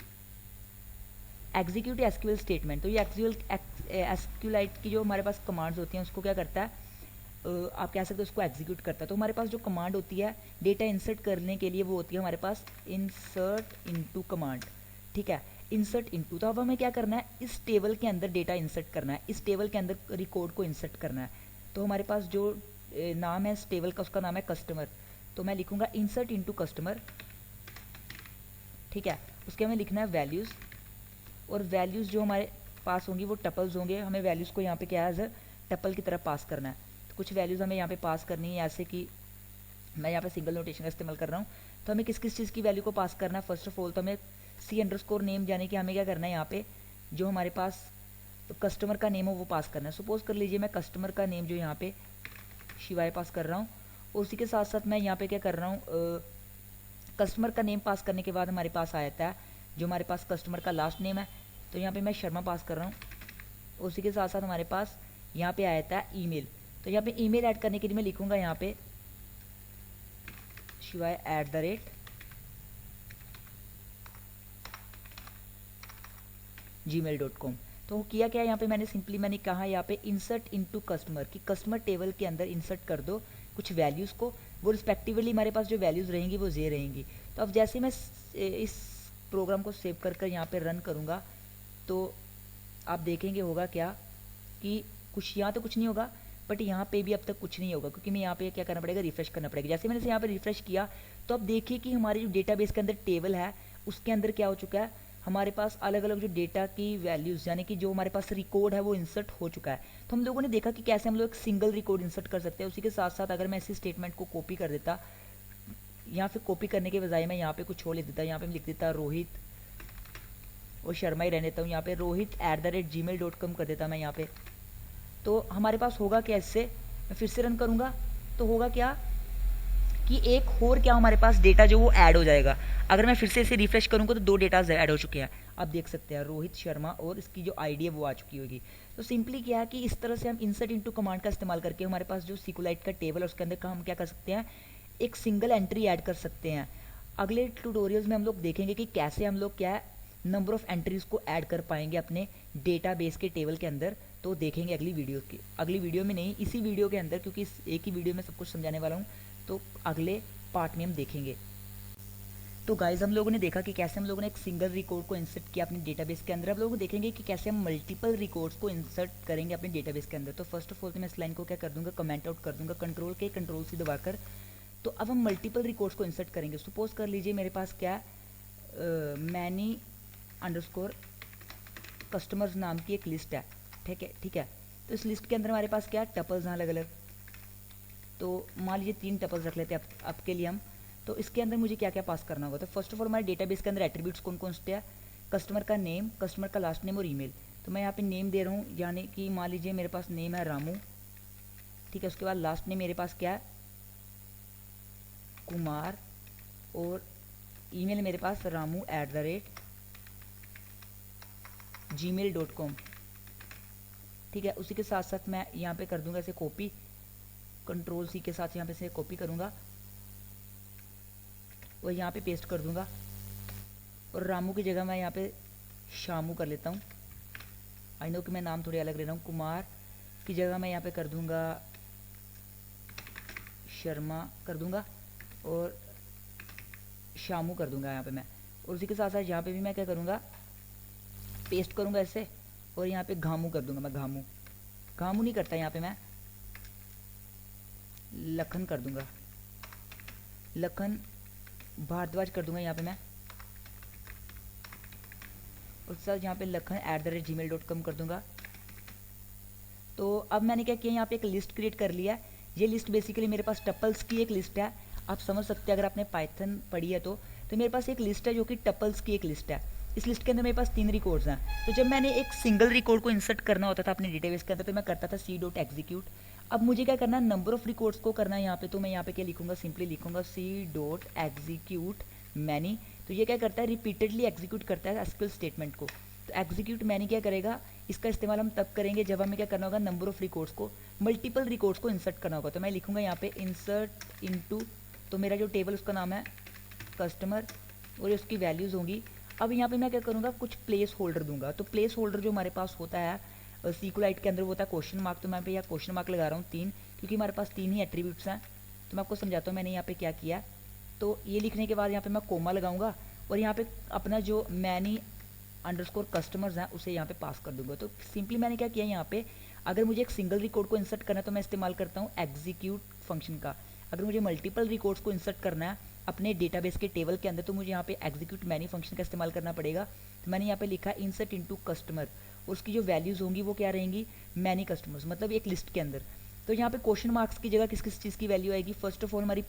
एग्जीक्यूट एसक्यूएल स्टेटमेंट। तो ये एसक्यूएलाइट की जो हमारे पास कमांड्स होती हैं उसको क्या करता है, आप कह सकते हो उसको एग्जीक्यूट करता है। तो हमारे पास जो कमांड होती है डेटा इंसर्ट करने के लिए वो होती है हमारे पास इंसर्ट इनटू कमांड, ठीक है, इंसर्ट इनटू। तो अब हमें क्या करना है, इस टेबल के अंदर डेटा इंसर्ट करना है, इस टेबल के अंदर रिकॉर्ड को इंसर्ट करना है। तो हमारे पास जो नाम है इस टेबल का, उसका नाम है कस्टमर। तो मैं लिखूंगा इंसर्ट इनटू कस्टमर, ठीक है। उसके हमें लिखना है वैल्यूज़, और वैल्यूज़ जो हमारे पास होंगी वो टपल्स होंगे। हमें वैल्यूज़ को यहाँ पे क्या है, एज अ टपल की तरह पास करना है। तो कुछ वैल्यूज़ हमें यहाँ पे पास करनी है, ऐसे कि मैं यहाँ पे सिंगल नोटेशन का इस्तेमाल कर रहा हूँ। तो हमें किस किस चीज़ की वैल्यू को पास करना है, फर्स्ट ऑफ ऑल तो हमें C_name, यानी कि हमें क्या करना है, यहाँ पे जो हमारे पास कस्टमर का नेम हो वो पास करना है। सपोज कर लीजिए मैं कस्टमर का नेम जो यहाँ पे शिवाय पास कर रहा हूँ, और उसी के साथ साथ मैं यहाँ पे क्या कर रहा हूँ, कस्टमर का नेम पास करने के बाद हमारे पास आ जाता है जो हमारे पास कस्टमर का लास्ट नेम है। तो यहाँ पे मैं शर्मा पास कर रहा हूँ, उसी के साथ साथ हमारे पास यहाँ पे आ जाता है ईमेल। तो यहाँ पे ईमेल ऐड करने के लिए मैं लिखूंगा यहाँ पे शिवाय @gmail.com। तो किया क्या यहाँ पे मैंने कहा यहाँ पे इंसर्ट इनटू कस्टमर, कि कस्टमर टेबल के अंदर इंसर्ट कर दो कुछ वैल्यूज़ को, वो रिस्पेक्टिवली हमारे पास जो वैल्यूज़ रहेंगी वो ये रहेंगी। तो अब जैसे मैं इस प्रोग्राम को सेव कर यहाँ पे रन करूँगा तो आप देखेंगे होगा क्या कि कुछ यहाँ तो कुछ नहीं होगा, बट यहाँ पे भी अब तक कुछ नहीं होगा क्योंकि मैं यहाँ पे क्या करना पड़ेगा, रिफ्रेश करना पड़ेगा। जैसे मैंने यहाँ पे रिफ्रेश किया तो अब देखिए कि हमारे जो डेटाबेस के अंदर टेबल है उसके अंदर क्या हो चुका है, हमारे पास अलग अलग जो डेटा की वैल्यूज़, यानी कि जो हमारे पास रिकॉर्ड है वो इंसर्ट हो चुका है। तो हम लोगों ने देखा कि कैसे हम लोग एक सिंगल रिकॉर्ड इंसर्ट कर सकते हैं। उसी के साथ साथ अगर मैं इसी स्टेटमेंट को कॉपी कर देता, यहाँ पे कॉपी करने के बजाय मैं यहाँ पे कुछ और लिख देता, यहाँ पे मैं लिख देता रोहित और शर्मा ही रहने देता हूँ, यहाँ पे रोहित @gmail.com कर देता मैं यहाँ पे। तो हमारे पास होगा क्या, इससे मैं फिर से रन करूँगा तो होगा क्या कि एक और क्या हमारे पास डेटा जो वो ऐड हो जाएगा। अगर मैं फिर से इसे रिफ्रेश करूँगा तो 2 डेटा ऐड हो चुके हैं, आप देख सकते हैं रोहित शर्मा, और इसकी जो आईडी है वो आ चुकी होगी। तो सिंपली क्या है कि इस तरह से हम इंसर्ट इनटू कमांड का इस्तेमाल करके हमारे पास जो सिकोलाइट का टेबल है उसके अंदर का हम क्या कर सकते हैं, एक सिंगल एंट्री ऐड कर सकते हैं। अगले ट्यूटोरियल्स में हम लोग देखेंगे कि कैसे हम लोग क्या है नंबर ऑफ एंट्रीज को ऐड कर पाएंगे अपने डेटाबेस के टेबल के अंदर। तो देखेंगे अगली वीडियो में नहीं, इसी वीडियो के अंदर, क्योंकि इस एक ही वीडियो में सब कुछ समझाने वाला हूँ। तो अगले पार्ट में हम देखेंगे। तो गाइज हम लोगों ने देखा कि कैसे हम लोगों ने एक सिंगल रिकॉर्ड को इंसर्ट किया अपने डेटाबेस के अंदर। अब लोग देखेंगे कि कैसे हम मल्टीपल रिकॉर्ड्स को इंसर्ट करेंगे अपने डेटाबेस के अंदर। तो फर्स्ट ऑफ ऑल तो मैं इस लाइन को क्या कर दूंगा, कमेंट आउट कर दूंगा कंट्रोल C दबाकर। तो अब हम मल्टीपल रिकॉर्ड्स को इंसर्ट करेंगे। सपोज कर लीजिए मेरे पास क्या मैनी अंडरस्कोर कस्टमर्स नाम की एक लिस्ट है, ठीक है। तो इस लिस्ट के अंदर हमारे पास क्या टपल्स हैं अलग अलग। तो मान लीजिए 3 टपल्स रख लेते हैं अब के लिए हम। तो इसके अंदर मुझे क्या क्या पास करना होगा, तो फर्स्ट ऑफ ऑल हमारे डेटाबेस के अंदर एट्रीब्यूट्स कौन कौन से हैं, कस्टमर का नेम, कस्टमर का लास्ट नेम और ईमेल। तो मैं यहाँ पे नेम दे रहा हूँ, यानी कि मान लीजिए मेरे पास नेम है रामू, ठीक है। उसके बाद लास्ट नेम मेरे पास क्या है, कुमार, और ईमेल मेरे पास ramu@gmail.com, ठीक है। उसी के साथ साथ मैं यहाँ पे कर दूंगा इसे कॉपी, कंट्रोल सी के साथ यहाँ पे से कॉपी करूँगा और यहाँ पे पेस्ट कर दूंगा, और रामू की जगह मैं यहाँ पे शामू कर लेता हूँ। आई नो कि मैं नाम थोड़े अलग ले रहा हूँ। कुमार की जगह मैं यहाँ पे कर दूंगा शर्मा कर दूंगा, और शामू कर दूंगा यहाँ पे मैं। और उसी के साथ साथ यहाँ पे भी मैं क्या करूँगा, पेस्ट करूँगा ऐसे, और यहाँ पे घामू कर दूंगा मैं, घामू नहीं करता, यहाँ पे मैं लखन कर दूंगा, लखन भारद्वाज कर दूंगा यहाँ पे मैं। और सर यहाँ पे लखन@gmail.com कर दूंगा। तो अब मैंने क्या किया, यहाँ पे एक लिस्ट क्रिएट कर लिया है। ये लिस्ट बेसिकली मेरे पास टपल्स की एक लिस्ट है। आप समझ सकते हैं अगर आपने पाइथन पढ़ी है तो मेरे पास एक लिस्ट है जो कि टपल्स की एक लिस्ट है। इस लिस्ट के अंदर मेरे पास 3 रिकॉर्ड्स हैं। तो जब मैंने एक सिंगल रिकॉर्ड को इंसर्ट करना होता था अपने डेटाबेस के अंदर, तो मैं करता था c.execute। अब मुझे क्या करना है, नंबर ऑफ रिकॉर्ड्स को करना है यहाँ पे। तो मैं यहाँ पे क्या लिखूंगा, सिंपली लिखूंगा c.execute मैनी। तो ये क्या करता है, रिपीटेडली एग्जीक्यूट करता है एसक्यूएल स्टेटमेंट को। तो एग्जीक्यूट मैनी क्या करेगा, इसका इस्तेमाल हम तब करेंगे जब हमें क्या करना होगा, नंबर ऑफ रिकॉर्ड्स को, मल्टीपल रिकॉर्ड्स को इंसर्ट करना होगा। तो मैं लिखूंगा यहाँ पे इंसर्ट इनटू, तो मेरा जो टेबल उसका नाम है कस्टमर, और ये उसकी वैल्यूज़ होंगी। अब यहाँ पे मैं क्या करूँगा, कुछ प्लेस होल्डर दूंगा। तो प्लेस होल्डर जो हमारे पास होता है SQLite के अंदर वो होता है क्वेश्चन मार्क। तो मैं यहाँ पे यहाँ क्वेश्चन मार्क लगा रहा हूँ 3, क्योंकि हमारे पास 3 ही एट्रीब्यूट्स हैं। तो मैं आपको समझाता हूँ मैंने यहाँ पे क्या किया। तो ये लिखने के बाद यहाँ पे मैं कोमा लगाऊंगा, और यहाँ पे अपना जो मैनी अंडरस्कोर कस्टमर्स हैं उसे यहाँ पे पास कर दूंगा। तो सिंपली मैंने क्या किया, यहाँ पे अगर मुझे एक सिंगल रिकॉर्ड को इंसर्ट करना है तो मैं इस्तेमाल करता हूँ एग्जीक्यूट फंक्शन का। अगर मुझे मल्टीपल रिकॉर्ड्स को इंसर्ट करना है अपने डेटाबेस के टेबल के अंदर, तो मुझे यहाँ पे एग्जीक्यूट मैनी फंक्शन का इस्तेमाल करना पड़ेगा। तो मैंने यहाँ पे लिखा इंसर्ट इनटू कस्टमर, और उसकी जो वैल्यूज़ होंगी वो क्या रहेंगी, मैनी कस्टमर्स, मतलब एक लिस्ट के अंदर। तो यहाँ पे क्वेश्चन मार्क्स की जगह किस किस चीज़ की वैल्यू आएगी, फर्स्ट ऑफ ऑल हमारी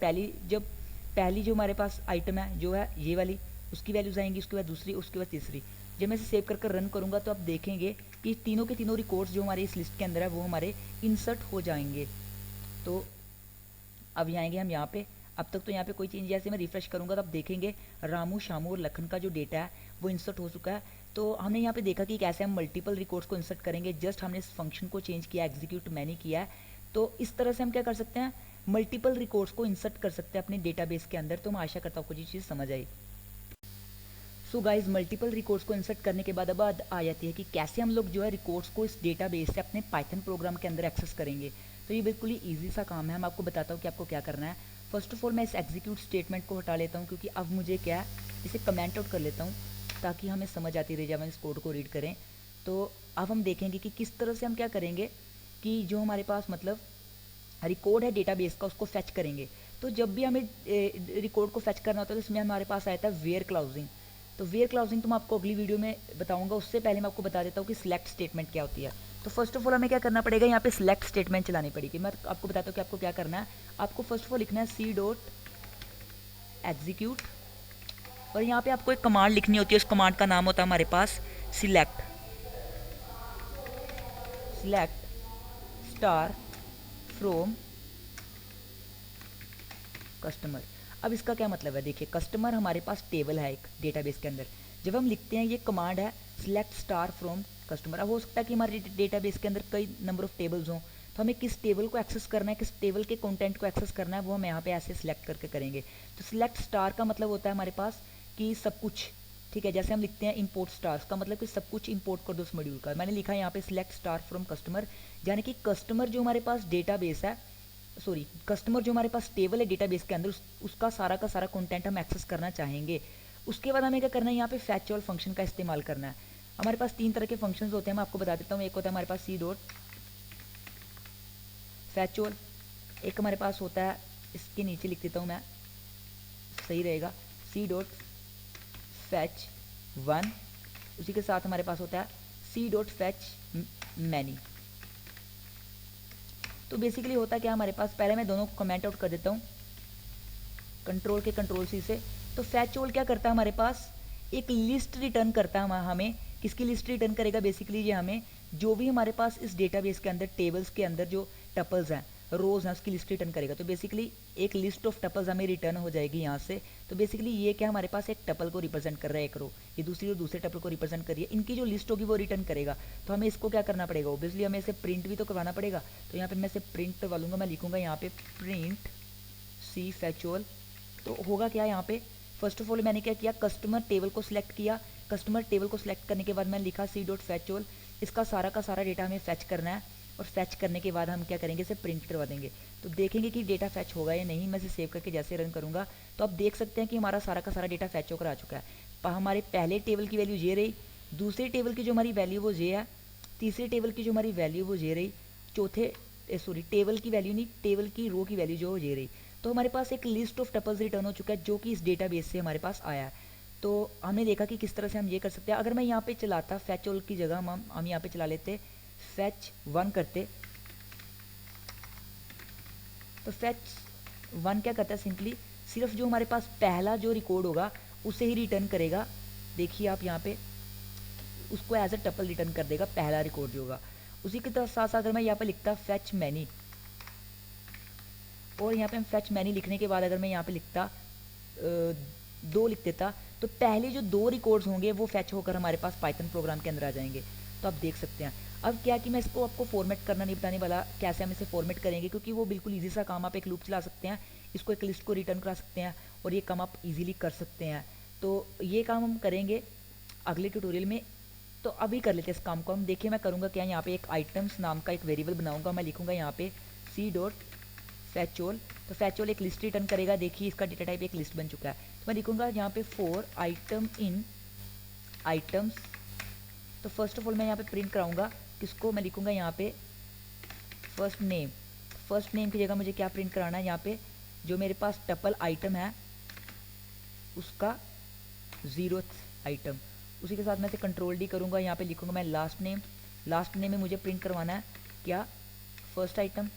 पहली जो हमारे पास आइटम है जो है ये वाली, उसकी वैल्यूज आएंगी, उसके बाद दूसरी, उसके बाद तीसरी। जब मैं इसे सेव कर रन करूँगा तो आप देखेंगे कि तीनों के तीनों रिकॉर्ड्स जो हमारे इस लिस्ट के अंदर है वो हमारे इंसर्ट हो जाएंगे। तो अब आएंगे हम यहाँ पे। अब तक तो यहाँ पे कोई चेंज, जैसे मैं रिफ्रेश करूँगा तो आप देखेंगे रामू, शामू और लखन का जो डेटा है वो इंसर्ट हो चुका है। तो हमने यहाँ पे देखा कि कैसे हम मल्टीपल रिकॉर्ड्स को इंसर्ट करेंगे, जस्ट हमने इस फंक्शन को चेंज किया, एग्जीक्यूट मैनी किया है। तो इस तरह से हम क्या कर सकते हैं, मल्टीपल रिकॉर्ड्स को इंसर्ट कर सकते हैं अपने डेटाबेस के अंदर। तो मैं आशा करता हूँ आपको ये चीज़ समझ आई। सो गाइज, मल्टीपल रिकॉर्ड्स को इंसर्ट करने के बाद अब आ जाती है कि कैसे हम लोग जो है रिकॉर्ड्स को इस डेटाबेस से अपने पाइथन प्रोग्राम के अंदर एक्सेस करेंगे। तो ये बिल्कुल ही ईजी सा काम है। मैं आपको बताता हूँ कि आपको क्या करना है। फर्स्ट ऑफ ऑल मैं इस एग्जीक्यूट स्टेटमेंट को हटा लेता हूँ, क्योंकि अब मुझे क्या है, इसे कमेंट आउट कर लेता हूँ ताकि हमें समझ आती रहे जब हम इस कोड को रीड करें। तो अब हम देखेंगे कि किस तरह से हम क्या करेंगे कि जो हमारे पास मतलब रिकॉर्ड है डेटाबेस का उसको फेच करेंगे। तो जब भी हमें रिकॉर्ड को फेच करना होता है तो इसमें हमारे पास आया था वेयर क्लाउजिंग। तो वेयर क्लाउजिंग तो मैं आपको अगली वीडियो में बताऊंगा, उससे पहले मैं आपको बता देता हूँ कि सिलेक्ट स्टेटमेंट क्या होती है। तो फर्स्ट ऑफ ऑल हमें क्या करना पड़ेगा, यहाँ पे सिलेक्ट स्टेटमेंट चलानी पड़ेगी। मैं आपको बताता हूँ कि आपको क्या करना है। आपको फर्स्ट ऑफ ऑल लिखना है c.execute, और यहाँ पे आपको एक कमांड लिखनी होती है। उस कमांड का नाम होता है हमारे पास सिलेक्ट स्टार फ्रॉम कस्टमर। अब इसका क्या मतलब है, देखिए कस्टमर हमारे पास टेबल है एक डेटाबेस के अंदर। जब हम लिखते हैं ये कमांड है सिलेक्ट स्टार फ्रॉम कस्टमर, अब हो सकता है कि हमारे डेटाबेस के अंदर कई नंबर ऑफ टेबल्स हों, तो हमें किस टेबल को एक्सेस करना है, किस टेबल के कंटेंट को एक्सेस करना है, वो हम यहाँ पे ऐसे सिलेक्ट करके करेंगे। तो सिलेक्ट स्टार का मतलब होता है हमारे पास कि सब कुछ, ठीक है। जैसे हम लिखते हैं इंपोर्ट स्टार्स का मतलब कि सब कुछ इंपोर्ट कर दो उस मॉड्यूल का। मैंने लिखा है यहाँ पे सिलेक्ट स्टार फ्रॉम कस्टमर, यानी कि कस्टमर जो हमारे पास डेटाबेस है, सॉरी कस्टमर जो हमारे पास टेबल है डेटाबेस के अंदर, उसका सारा का सारा कंटेंट हम एक्सेस करना चाहेंगे। उसके बाद हमें क्या करना है, यहाँ पे फैच ऑल फंक्शन का इस्तेमाल करना है। हमारे पास 3 तरह के फंक्शंस होते हैं, मैं आपको बता देता हूँ। एक होता है हमारे पास c.fetch all, एक हमारे पास होता है, इसके नीचे लिख देता हूँ मैं, सही रहेगा, c.fetch one। उसी के साथ हमारे पास होता है c.fetch many। तो बेसिकली होता क्या हमारे पास, पहले मैं दोनों को कमेंट आउट कर देता हूँ कंट्रोल सी से। तो फैच ऑल क्या करता है हमारे पास, एक लिस्ट रिटर्न करता है हमें। किसकी लिस्ट रिटर्न करेगा, बेसिकली ये हमें जो भी हमारे पास इस डेटाबेस के अंदर टेबल्स के अंदर जो टपल्स हैं, रोज हैं, उसकी लिस्ट रिटर्न करेगा। तो बेसिकली एक लिस्ट ऑफ टपल्स हमें रिटर्न हो जाएगी यहाँ से। तो बेसिकली ये क्या हमारे पास एक टपल को रिप्रेजेंट कर रहा है एक रो, ये दूसरी रो दूसरे टपल को रिप्रेजेंट कर रही है, इनकी जो लिस्ट होगी वो रिटर्न करेगा। तो हमें इसको क्या करना पड़ेगा, ओब्वियसली हमें इसे प्रिंट भी तो करवाना पड़ेगा। तो यहाँ पे मैं इसे प्रिंट करवा लूँगा, मैं लिखूँगा यहाँ पे प्रिंट सी फैच ऑल। तो होगा क्या यहाँ पे, फर्स्ट ऑफ ऑल मैंने क्या किया, कस्टमर टेबल को सिलेक्ट किया। कस्टमर टेबल को सिलेक्ट करने के बाद मैंने लिखा सी डॉट फैच ऑल। इसका सारा का सारा डेटा हमें फैच करना है, और फैच करने के बाद हम क्या करेंगे, इसे प्रिंट करवा देंगे। तो देखेंगे कि डेटा फैच होगा या नहीं। मैं इसे सेव करके जैसे रन करूँगा तो आप देख सकते हैं कि हमारा सारा का सारा डेटा फैच होकर आ चुका है। हमारे पहले टेबल की वैल्यू ये रही, दूसरे टेबल की जो हमारी वैल्यू वो ये है, तीसरे टेबल की जो हमारी वैल्यू वो ये रही, चौथे टेबल की वैल्यू नहीं, टेबल की रो की वैल्यू जो ये रही। तो हमारे पास एक लिस्ट ऑफ टपल्स रिटर्न हो चुका है जो कि इस डेटाबेस से हमारे पास आया है। तो हमने देखा कि किस तरह से हम ये कर सकते हैं। अगर मैं यहाँ पे चलाता फैच ऑल की जगह हम यहाँ पे चला लेते फैच 1 करते, तो फैच 1 क्या करता है, सिंपली सिर्फ जो हमारे पास पहला जो रिकॉर्ड होगा उसे ही रिटर्न करेगा। देखिए आप यहाँ पे उसको एज अ टपल रिटर्न कर देगा, पहला रिकॉर्ड जो होगा। उसी के साथ साथ अगर मैं यहाँ पे लिखता फैच मैनी, और यहाँ पे हम फैच मैनी लिखने के बाद अगर मैं यहाँ पे लिखता 2 लिख देता, तो पहले जो 2 रिकॉर्ड्स होंगे वो फैच होकर हमारे पास पाइथन प्रोग्राम के अंदर आ जाएंगे। तो आप देख सकते हैं। अब क्या कि मैं इसको आपको फॉर्मेट करना नहीं बताने वाला, कैसे हम इसे फॉर्मेट करेंगे, क्योंकि वो बिल्कुल ईजी सा काम। आप एक लूप चला सकते हैं, इसको एक लिस्ट को रिटर्न करा सकते हैं, और ये काम आप ईजिली कर सकते हैं। तो ये काम हम करेंगे अगले ट्यूटोरियल में। तो अभी कर लेते हैं इस काम को हम। देखिए मैं करूँगा क्या, यहाँ पे एक आइटम्स नाम का एक वेरिएबल बनाऊँगा। मैं लिखूँगा यहाँ पे सी डॉट फैच ऑल। तो फैच ऑल एक लिस्ट रिटर्न करेगा। देखिए इसका डेटा टाइप एक लिस्ट बन चुका है। तो मैं लिखूँगा यहाँ पे फॉर आइटम इन आइटम्स। तो फर्स्ट ऑफ ऑल मैं यहाँ पे प्रिंट कराऊंगा किसको, मैं लिखूँगा यहाँ पे फर्स्ट नेम। फर्स्ट नेम की जगह मुझे क्या प्रिंट कराना है, यहाँ पे जो मेरे पास टपल आइटम है उसका 0th आइटम। उसी के साथ मैं इसे कंट्रोल डी करूँगा, यहाँ पे लिखूँगा मैं लास्ट नेम। लास्ट नेम में मुझे प्रिंट करवाना है क्या, फर्स्ट आइटम।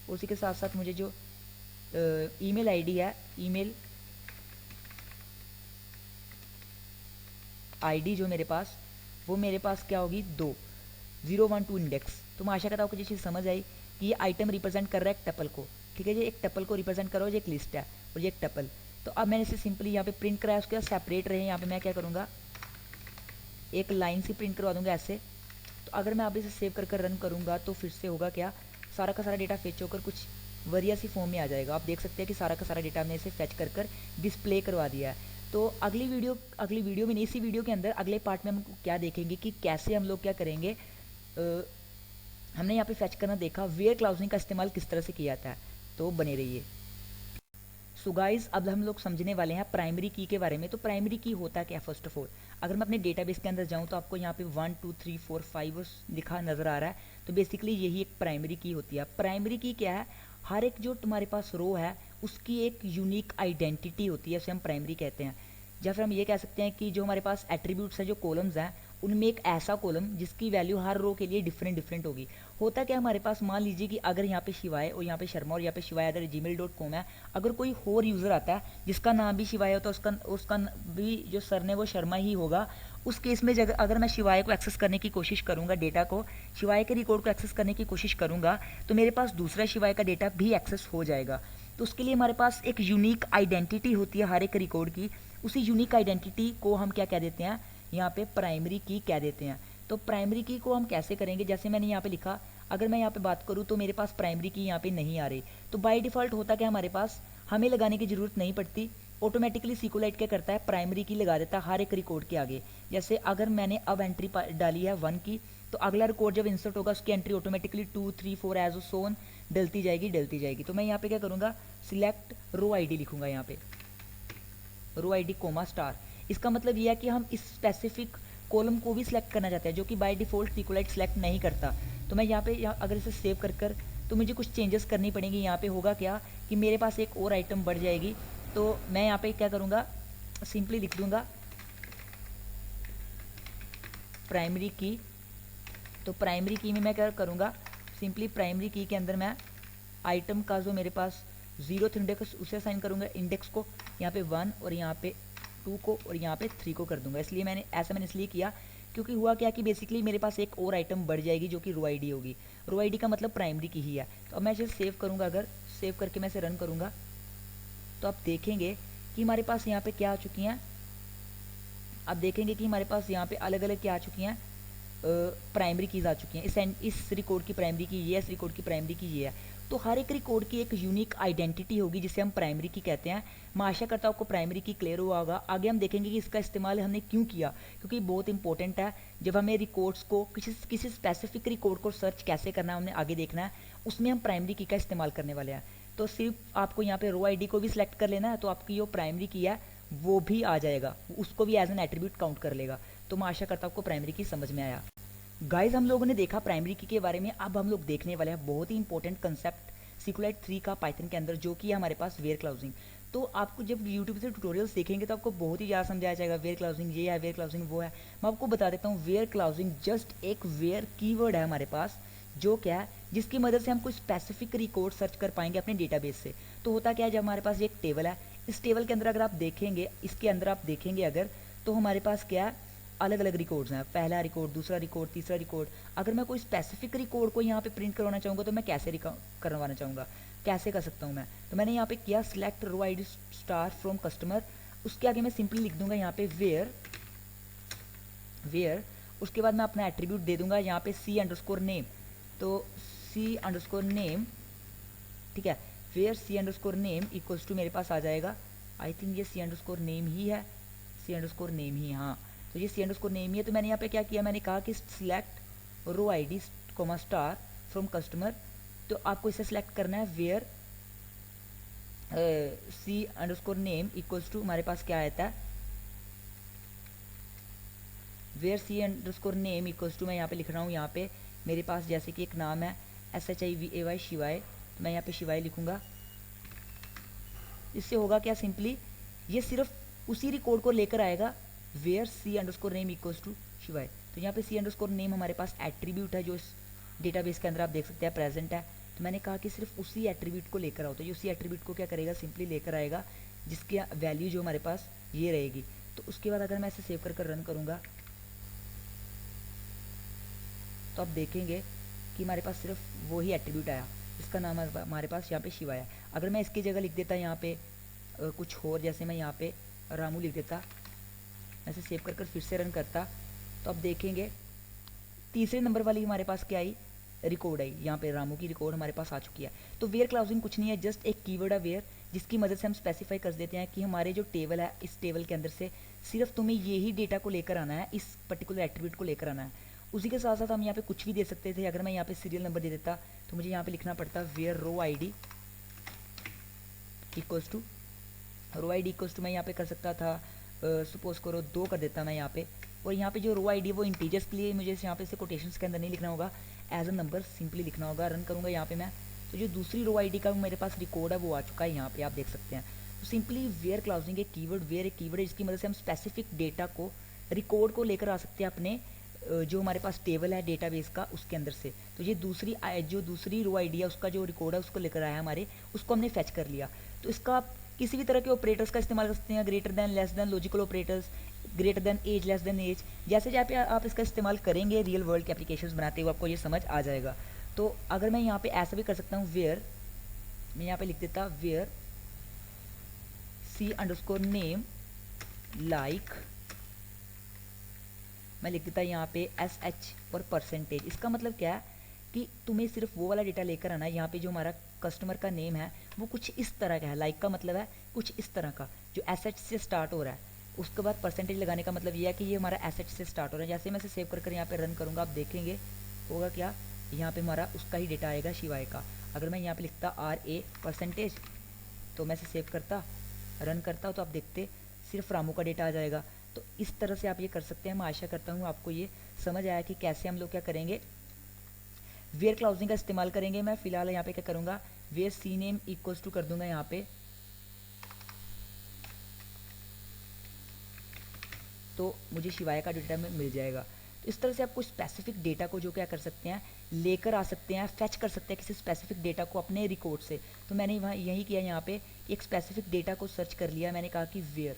उसी के साथ साथ मुझे जो ईमेल आईडी है, ईमेल आईडी जो मेरे पास, वो मेरे पास क्या होगी 2 012 इंडेक्स। तो मैं आशा करता हूँ कि ये चीज़ समझ आई कि ये आइटम रिप्रेजेंट कर रहा है एक टपल को। ठीक है, ये एक टपल को रिप्रेजेंट कर रहा है, ये एक लिस्ट है और ये एक टपल। तो अब मैंने इसे सिंपली यहाँ पे प्रिंट कराया, उसके बाद सेपरेट रहे। यहाँ पे मैं क्या करूँगा, एक लाइन से प्रिंट करवा दूंगा ऐसे। तो अगर मैं अब इसे सेव कर रन करूँगा तो फिर से होगा क्या, सारा का सारा डेटा फेच होकर कुछ वरिया सी फॉर्म में आ जाएगा। आप देख सकते हैं कि सारा का सारा डेटा हमने इसे फेच कर डिस्प्ले करवा दिया है। तो अगली वीडियो में नहीं, इसी वीडियो के अंदर अगले पार्ट में हम क्या देखेंगे कि कैसे हम लोग क्या करेंगे। हमने यहाँ पे फेच करना देखा, वेयर क्लाउजिंग का इस्तेमाल किस तरह से किया जाता है। तो बने रहिए। सो गाइज अब हम लोग समझने वाले हैं प्राइमरी की के बारे में। तो प्राइमरी की होता क्या है, फर्स्ट ऑफ ऑल अगर मैं अपने डेटाबेस के अंदर जाऊं तो आपको यहाँ पे 1 2 3 4 5 लिखा नजर आ रहा है। तो बेसिकली यही एक प्राइमरी की होती है। प्राइमरी की क्या है, हर एक जो तुम्हारे पास रो है उसकी एक यूनिक आइडेंटिटी होती है, उसे हम प्राइमरी कहते हैं। या फिर हम ये कह सकते हैं कि जो हमारे पास एट्रीब्यूट्स हैं, जो कॉलम्स हैं, उनमें एक ऐसा कॉलम जिसकी वैल्यू हर रो के लिए डिफरेंट होगी। होता क्या हमारे पास, मान लीजिए कि अगर यहाँ पे शिवाय और यहाँ पे शर्मा और यहाँ पे शिवाय अगर gmail.com है, अगर कोई और यूज़र आता है जिसका नाम भी शिवाय होता है, उसका भी जो सरने वो शर्मा ही होगा। उस केस में अगर मैं शिवाय को एक्सेस करने की कोशिश करूँगा, डेटा को, शिवाय के रिकॉर्ड को एक्सेस करने की कोशिश करूँगा, तो मेरे पास दूसरा शिवाय का डेटा भी एक्सेस हो जाएगा। तो उसके लिए हमारे पास एक यूनिक आइडेंटिटी होती है हर एक रिकॉर्ड की। उसी यूनिक आइडेंटिटी को हम क्या कह देते हैं, यहाँ पे प्राइमरी की कह देते हैं। तो प्राइमरी की को हम कैसे करेंगे, जैसे मैंने यहाँ पे लिखा, अगर मैं यहाँ पे बात करूँ तो मेरे पास प्राइमरी की यहाँ पे नहीं आ रही। तो बाय डिफ़ॉल्ट होता क्या हमारे पास, हमें लगाने की ज़रूरत नहीं पड़ती, ऑटोमेटिकली सिक्योलाइट क्या करता है, प्राइमरी की लगा देता है हर एक रिकॉर्ड के आगे। जैसे अगर मैंने अब एंट्री डाली है 1 की, तो अगला रिकॉर्ड जब इंसर्ट होगा उसकी entry automatically 2 3 4 as so on डलती जाएगी। तो मैं यहाँ पे क्या करूँगा, सिलेक्ट रो आईडी लिखूँगा, यहाँ पे रो आईडी कोमा स्टार। इसका मतलब यह है कि हम इस स्पेसिफिक कॉलम को भी सिलेक्ट करना चाहते हैं, जो कि बाय डिफ़ॉल्ट सिक्योलाइट सिलेक्ट नहीं करता। तो मैं यहाँ पे अगर इसे सेव कर तो मुझे कुछ चेंजेस करनी पड़ेंगी। यहाँ पे होगा क्या कि मेरे पास एक और आइटम बढ़ जाएगी। तो मैं यहाँ पे क्या करूँगा, सिंपली लिख दूँगा प्राइमरी की। तो प्राइमरी की में मैं क्या करूँगा, सिंपली प्राइमरी की के अंदर मैं आइटम का जो मेरे पास 0th इंडेक्स उसे असाइन करूँगा इंडेक्स को, यहाँ पे 1 और यहाँ पे 2 को और यहाँ पे 3 को कर दूंगा। इसलिए मैंने इसलिए किया क्योंकि हुआ क्या कि बेसिकली मेरे पास एक और आइटम बढ़ जाएगी जो कि रो आई डी होगी। रो आई डी का मतलब प्राइमरी की ही है। तो अब मैं इसे सेव करूँगा, अगर सेव करके मैं इसे रन करूँगा तो आप देखेंगे कि हमारे पास यहाँ पे क्या आ चुकी हैं। आप देखेंगे कि हमारे पास यहाँ पे अलग अलग क्या आ चुकी हैं, प्राइमरी कीज़ आ चुकी हैं। इस रिकॉर्ड की प्राइमरी की ये है, इस रिकॉर्ड की प्राइमरी की ये है। तो हर एक रिकॉर्ड की एक यूनिक आइडेंटिटी होगी जिसे हम प्राइमरी की कहते हैं। मैं आशा करता हूँ आपको प्राइमरी की क्लियर हुआ होगा। आगे हम देखेंगे कि इसका इस्तेमाल हमने क्यों किया, क्योंकि बहुत इंपॉर्टेंट है। जब हमें रिकॉर्ड्स को किसी स्पेसिफिक रिकॉर्ड को सर्च कैसे करना है हमने आगे देखना है, उसमें हम प्राइमरी की का इस्तेमाल करने वाले हैं। तो सिर्फ आपको यहाँ पे रो आई को भी सिलेक्ट कर लेना है, तो आपकी जो प्राइमरी की है वो भी आ जाएगा, उसको भी एज एन एट्रीब्यूट काउंट कर लेगा। तो मैं आशा करता हूँ आपको प्राइमरी की समझ में आया। गाइज हम लोगों ने देखा प्राइमरी की के बारे में। अब हम लोग देखने वाले हैं बहुत ही इंपॉर्टेंट कंसेप्ट SQLite 3 का पाइथन के अंदर, जो कि है हमारे पास वेयर क्लाउजिंग। तो आपको जब यूट्यूब से ट्यूटोरियल्स देखेंगे तो आपको बहुत ही ज़्यादा समझाया जाएगा वेयर क्लाउजिंग ये है, वेयर क्लाउजिंग वो है। मैं आपको बता देता हूँ, वेयर क्लाउजिंग जस्ट एक वेयर कीवर्ड है हमारे पास, जो क्या है जिसकी मदद से हम कोई स्पेसिफिक रिकॉर्ड सर्च कर पाएंगे अपने डेटाबेस से। तो होता क्या है, जब हमारे पास एक टेबल है, इस टेबल के अंदर अगर आप देखेंगे, इसके अंदर आप देखेंगे अगर, तो हमारे पास क्या है, अलग अलग रिकॉर्ड्स हैं। पहला रिकॉर्ड, दूसरा रिकॉर्ड, तीसरा रिकॉर्ड। अगर मैं कोई स्पेसिफिक रिकॉर्ड को यहाँ पे प्रिंट करवाना चाहूँगा तो मैं कैसे करवाना चाहूँगा, कैसे कर सकता हूँ मैं। तो मैंने यहाँ पे किया select row I D star from customer. उसके आगे मैं सिंपली लिख दूंगा यहाँ पे वेयर। उसके बाद मैं अपना एट्रीब्यूट दे दूंगा यहाँ पे C_name। तो C_name, ठीक है, वेयर C_name इक्वल्स टू मेरे पास आ जाएगा, आई थिंक ये C_name ही है, C_name ही, हाँ। तो ये C_name ही है। तो मैंने यहाँ पे क्या किया, मैंने कहा कि select row I D star from customer. तो आपको इसे सिलेक्ट करना है वेयर C_name इक्वल्स टू, हमारे पास क्या आता है, वेयर C_name इक्वल्स टू, मैं यहाँ पे लिख रहा हूँ, यहाँ पे मेरे पास जैसे कि एक नाम है SHIVAY शिवाय, तो मैं यहाँ पे शिवाय लिखूँगा। इससे होगा क्या, सिंपली ये सिर्फ उसी रिकॉर्ड को लेकर आएगा, वेयर C_name इक्वल्स टू शिवाय। तो यहाँ पे C_name हमारे पास एट्रीब्यूट है जो इस डेटाबेस के अंदर आप देख सकते हैं प्रेजेंट है। तो मैंने कहा कि सिर्फ उसी एट्रीब्यूट को लेकर आओ। तो ये उसी एट्रीब्यूट को क्या करेगा, सिंपली लेकर आएगा, जिसकी वैल्यू जो हमारे पास ये रहेगी। तो उसके बाद अगर मैं इसे सेव कर रन करूँगा तो आप देखेंगे कि हमारे पास सिर्फ वही एट्रीब्यूट आया, इसका नाम है हमारे पास यहाँ पे शिवा है। अगर मैं इसकी जगह लिख देता यहाँ पे कुछ और, जैसे मैं यहाँ पे रामू लिख देता, मैं इसे सेव कर फिर से रन करता, तो आप देखेंगे तीसरे नंबर वाली हमारे पास क्या आई, रिकॉर्ड आई। यहाँ पे रामू की रिकॉर्ड हमारे पास आ चुकी है। तो वेयर क्लाउजिंग कुछ नहीं है, जस्ट एक कीवर्ड है वेयर, जिसकी मदद से हम स्पेसिफाई कर देते हैं कि हमारे जो टेबल है, इस टेबल के अंदर से सिर्फ तुम्हें ये ही डेटा को लेकर आना है, इस पर्टिकुलर एट्रीब्यूट को लेकर आना है। उसी के साथ साथ हम यहाँ पे कुछ भी दे सकते थे। अगर मैं यहाँ पे सीरियल नंबर दे देता तो मुझे यहाँ पे लिखना पड़ता where row I D equals to, row I D equals to मैं यहाँ पे कर सकता था सपोज करो 2 कर देता मैं यहाँ पे। और यहाँ पे जो रो आई डी वो इंटीजर्स के लिए मुझे यहाँ पे से कोटेशंस के अंदर नहीं लिखना होगा, एज अ नंबर सिंपली लिखना होगा। रन करूँगा यहाँ पे मैं, तो जो दूसरी रो आई डी का मेरे पास रिकॉर्ड है वो आ चुका है, यहाँ पे आप देख सकते हैं। तो सिंपली वेयर क्लाउजिंग एक कीवर्ड, वेयर एक कीवर्ड है जिसकी मदद से हम स्पेसिफिक डेटा को, रिकॉर्ड को लेकर आ सकते हैं अपने जो हमारे पास टेबल है डेटाबेस का उसके अंदर से। तो ये जो दूसरी रो आई डी है उसका जो रिकॉर्ड है उसको लेकर आया हमारे, उसको हमने फेच कर लिया। तो इसका आप किसी भी तरह के ऑपरेटर्स का इस्तेमाल कर सकते हैं, greater than, less than, logical operators, greater than as, less than as, जैसे जहाँ पे आप इसका इस्तेमाल करेंगे रियल वर्ल्ड के एप्लीकेशंस बनाते हुए आपको ये समझ आ जाएगा। तो अगर मैं यहाँ पे ऐसा भी कर सकता हूँ, वेयर, मैं यहाँ पे लिख देता वेयर C_name लाइक, मैं लिख देता यहाँ पे SH और परसेंटेज। इसका मतलब क्या है कि तुम्हें सिर्फ वो वाला डेटा लेकर आना है। यहाँ पे जो हमारा कस्टमर का नेम है वो कुछ इस तरह का है, लाइक का मतलब है कुछ इस तरह का जो SH से स्टार्ट हो रहा है। उसके बाद परसेंटेज लगाने का मतलब ये है कि ये हमारा SH से स्टार्ट हो रहा है। जैसे मैं इसे सेव कर यहाँ पे रन करूँगा, आप देखेंगे होगा क्या, यहाँ पे हमारा उसका ही डेटा आएगा शिवाय का। अगर मैं यहाँ पे लिखता RA परसेंटेज, तो मैं इसे सेव करता, रन करता तो आप देखते सिर्फ रामू का डेटा आ जाएगा। तो इस तरह से आप ये कर सकते हैं। मैं आशा करता हूँ आपको ये समझ आया कि कैसे हम लोग क्या करेंगे, वेयर क्लाउजिंग का इस्तेमाल करेंगे। मैं फिलहाल यहाँ पे क्या करूँगा, वेयर C_name इक्वल्स टू कर दूंगा यहाँ पे, तो मुझे शिवाय का डेटा में मिल जाएगा। तो इस तरह से आप कोई स्पेसिफिक डेटा को जो क्या कर सकते हैं, लेकर आ सकते हैं, फैच कर सकते हैं किसी स्पेसिफिक डेटा को अपने रिकॉर्ड से। तो मैंने वहाँ यही किया, यहाँ पे एक स्पेसिफिक डेटा को सर्च कर लिया। मैंने कहा कि वेयर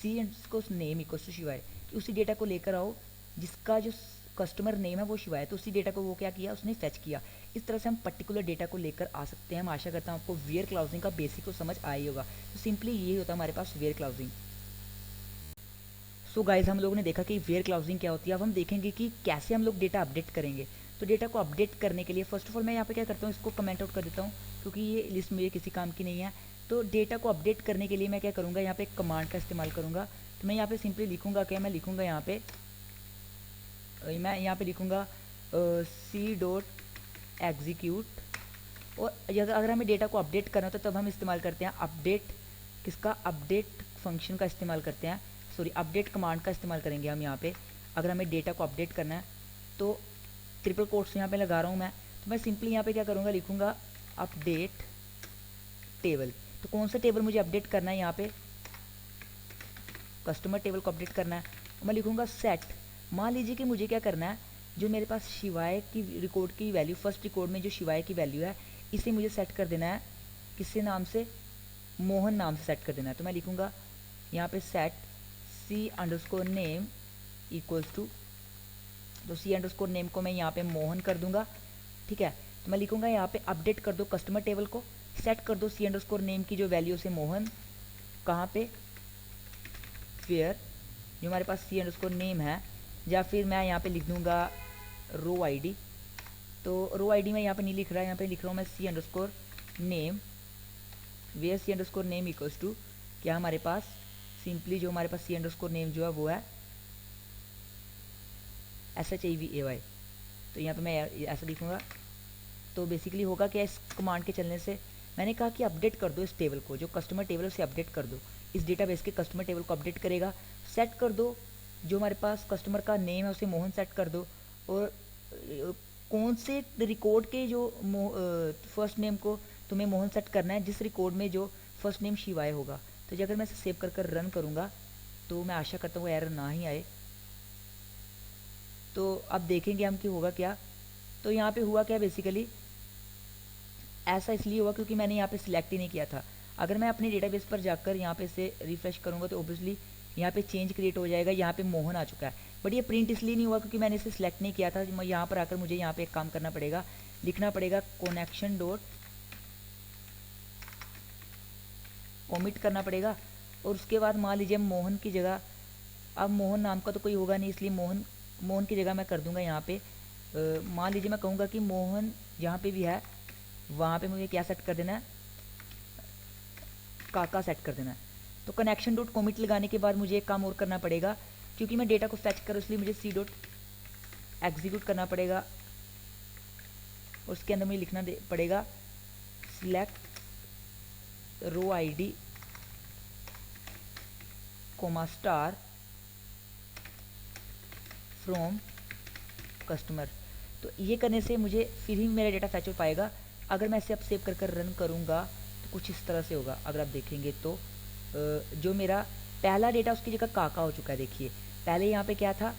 सी एंड को नेम इक्वल्स टू शिवाय, कि उसी डेटा को लेकर आओ जिसका जो कस्टमर नेम है वो शिवाय है। तो उसी डेटा को वो क्या किया, उसने फेच किया। इस तरह से हम पर्टिकुलर डेटा को लेकर आ सकते हैं। मैं आशा करता हूँ आपको वेयर क्लाउजिंग का बेसिक को समझ आया ही होगा। तो सिंपली ये होता है हमारे पास वेयर क्लाउजिंग। सो गाइज, हम लोगों ने देखा कि वेयर क्लाउजिंग क्या होती है। अब हम देखेंगे कि कैसे हम लोग डेटा अपडेट करेंगे। तो डेटा को अपडेट करने के लिए फर्स्ट ऑफ ऑल मैं यहाँ पे क्या करता हूँ, इसको कमेंट आउट कर देता हूँ क्योंकि ये लिस्ट मेरे किसी काम की नहीं है। तो डेटा को अपडेट करने के लिए मैं क्या करूँगा, यहाँ पे एक कमांड का इस्तेमाल करूँगा। तो मैं यहाँ पे सिंपली लिखूँगा क्या, मैं लिखूँगा यहाँ पे लिखूँगा सी डॉट एग्जीक्यूट। और अगर हमें डेटा को अपडेट करना होता है तब हम इस्तेमाल करते हैं अपडेट, किसका, अपडेट फंक्शन का इस्तेमाल करते हैं, सॉरी अपडेट कमांड का इस्तेमाल करेंगे हम यहाँ पे। अगर हमें डेटा को अपडेट करना है तो ट्रिपल कोट्स यहाँ पे लगा रहा हूँ मैं। तो मैं सिंपली यहाँ पे क्या करूँगा, लिखूँगा अपडेट टेबल। तो कौन सा टेबल मुझे अपडेट करना है, यहाँ पे कस्टमर टेबल को अपडेट करना है। तो मैं लिखूँगा सेट। मान लीजिए कि मुझे क्या करना है, जो मेरे पास शिवाय की रिकॉर्ड की वैल्यू, फर्स्ट रिकॉर्ड में जो शिवाय की वैल्यू है, इसे मुझे सेट कर देना है किससे नाम से, मोहन नाम से सेट कर देना है। तो मैं लिखूँगा यहाँ पे set C underscore name equals to, तो सी अंडरस्कोर नेम को मैं यहाँ पे मोहन कर दूंगा, ठीक है। तो मैं लिखूँगा यहाँ पे अपडेट कर दो कस्टमर टेबल को, सेट कर दो सी अंडरस्कोर नेम की जो वैल्यू से मोहन, कहाँ पे, वेयर, जो हमारे पास सी अंडरस्कोर नेम है, या फिर मैं यहाँ पे लिख दूँगा रो आईडी। तो रो आईडी में यहाँ पे नहीं लिख रहा है, यहाँ पे लिख रहा हूँ मैं C underscore name, where C underscore name equals to क्या, हमारे पास सिंपली जो हमारे पास सी अंडरस्कोर नेम जो है वो है SHAVAY। तो यहाँ पे मैं ऐसा लिखूँगा। तो बेसिकली होगा क्या इस कमांड के चलने से, मैंने कहा कि अपडेट कर दो इस टेबल को, जो कस्टमर टेबल है उसे अपडेट कर दो, इस डेटाबेस के कस्टमर टेबल को अपडेट करेगा। सेट कर दो जो हमारे पास कस्टमर का नेम है उसे मोहन सेट कर दो, और कौन से रिकॉर्ड के जो फर्स्ट नेम को तुम्हें मोहन सेट करना है, जिस रिकॉर्ड में जो फर्स्ट नेम शिवाय होगा। तो अगर मैं इसे सेव कर रन करूँगा तो मैं आशा करता हूँ एरर ना ही आए। तो अब देखेंगे हम कि होगा क्या। तो यहाँ पे हुआ क्या, बेसिकली ऐसा इसलिए हुआ क्योंकि मैंने यहाँ पे सिलेक्ट ही नहीं किया था। अगर मैं अपने डेटाबेस पर जाकर यहाँ पे से रिफ्रेश करूँगा तो ओबियसली यहाँ पे चेंज क्रिएट हो जाएगा, यहाँ पे मोहन आ चुका है। बट ये प्रिंट इसलिए नहीं हुआ क्योंकि मैंने इसे सिलेक्ट नहीं किया था। यहाँ पर आकर मुझे यहाँ पे एक काम करना पड़ेगा, लिखना पड़ेगा कनेक्शन डॉट ओमिट करना पड़ेगा। और उसके बाद मान लीजिए मोहन की जगह, अब मोहन नाम का तो कोई होगा नहीं, इसलिए मोहन की जगह मैं कर दूंगा यहाँ पे मान लीजिए मैं कहूँगा कि मोहन जहाँ पे भी है वहाँ पे मुझे क्या सेट कर देना है, काका सेट कर देना है। तो कनेक्शन डॉट कॉमिट लगाने के बाद मुझे एक काम और करना पड़ेगा, क्योंकि मैं डेटा को फैच करूँ इसलिए मुझे सी डॉट एग्जीक्यूट करना पड़ेगा। और उसके अंदर मुझे लिखना पड़ेगा select row ID comma star from customer. तो ये करने से मुझे फिर ही मेरा डेटा फैच हो पाएगा। अगर मैं इसे अब सेव कर रन करूँगा तो कुछ इस तरह से होगा। अगर आप देखेंगे तो जो मेरा पहला डेटा उसकी जगह काका हो चुका है। देखिए पहले यहाँ पे क्या था,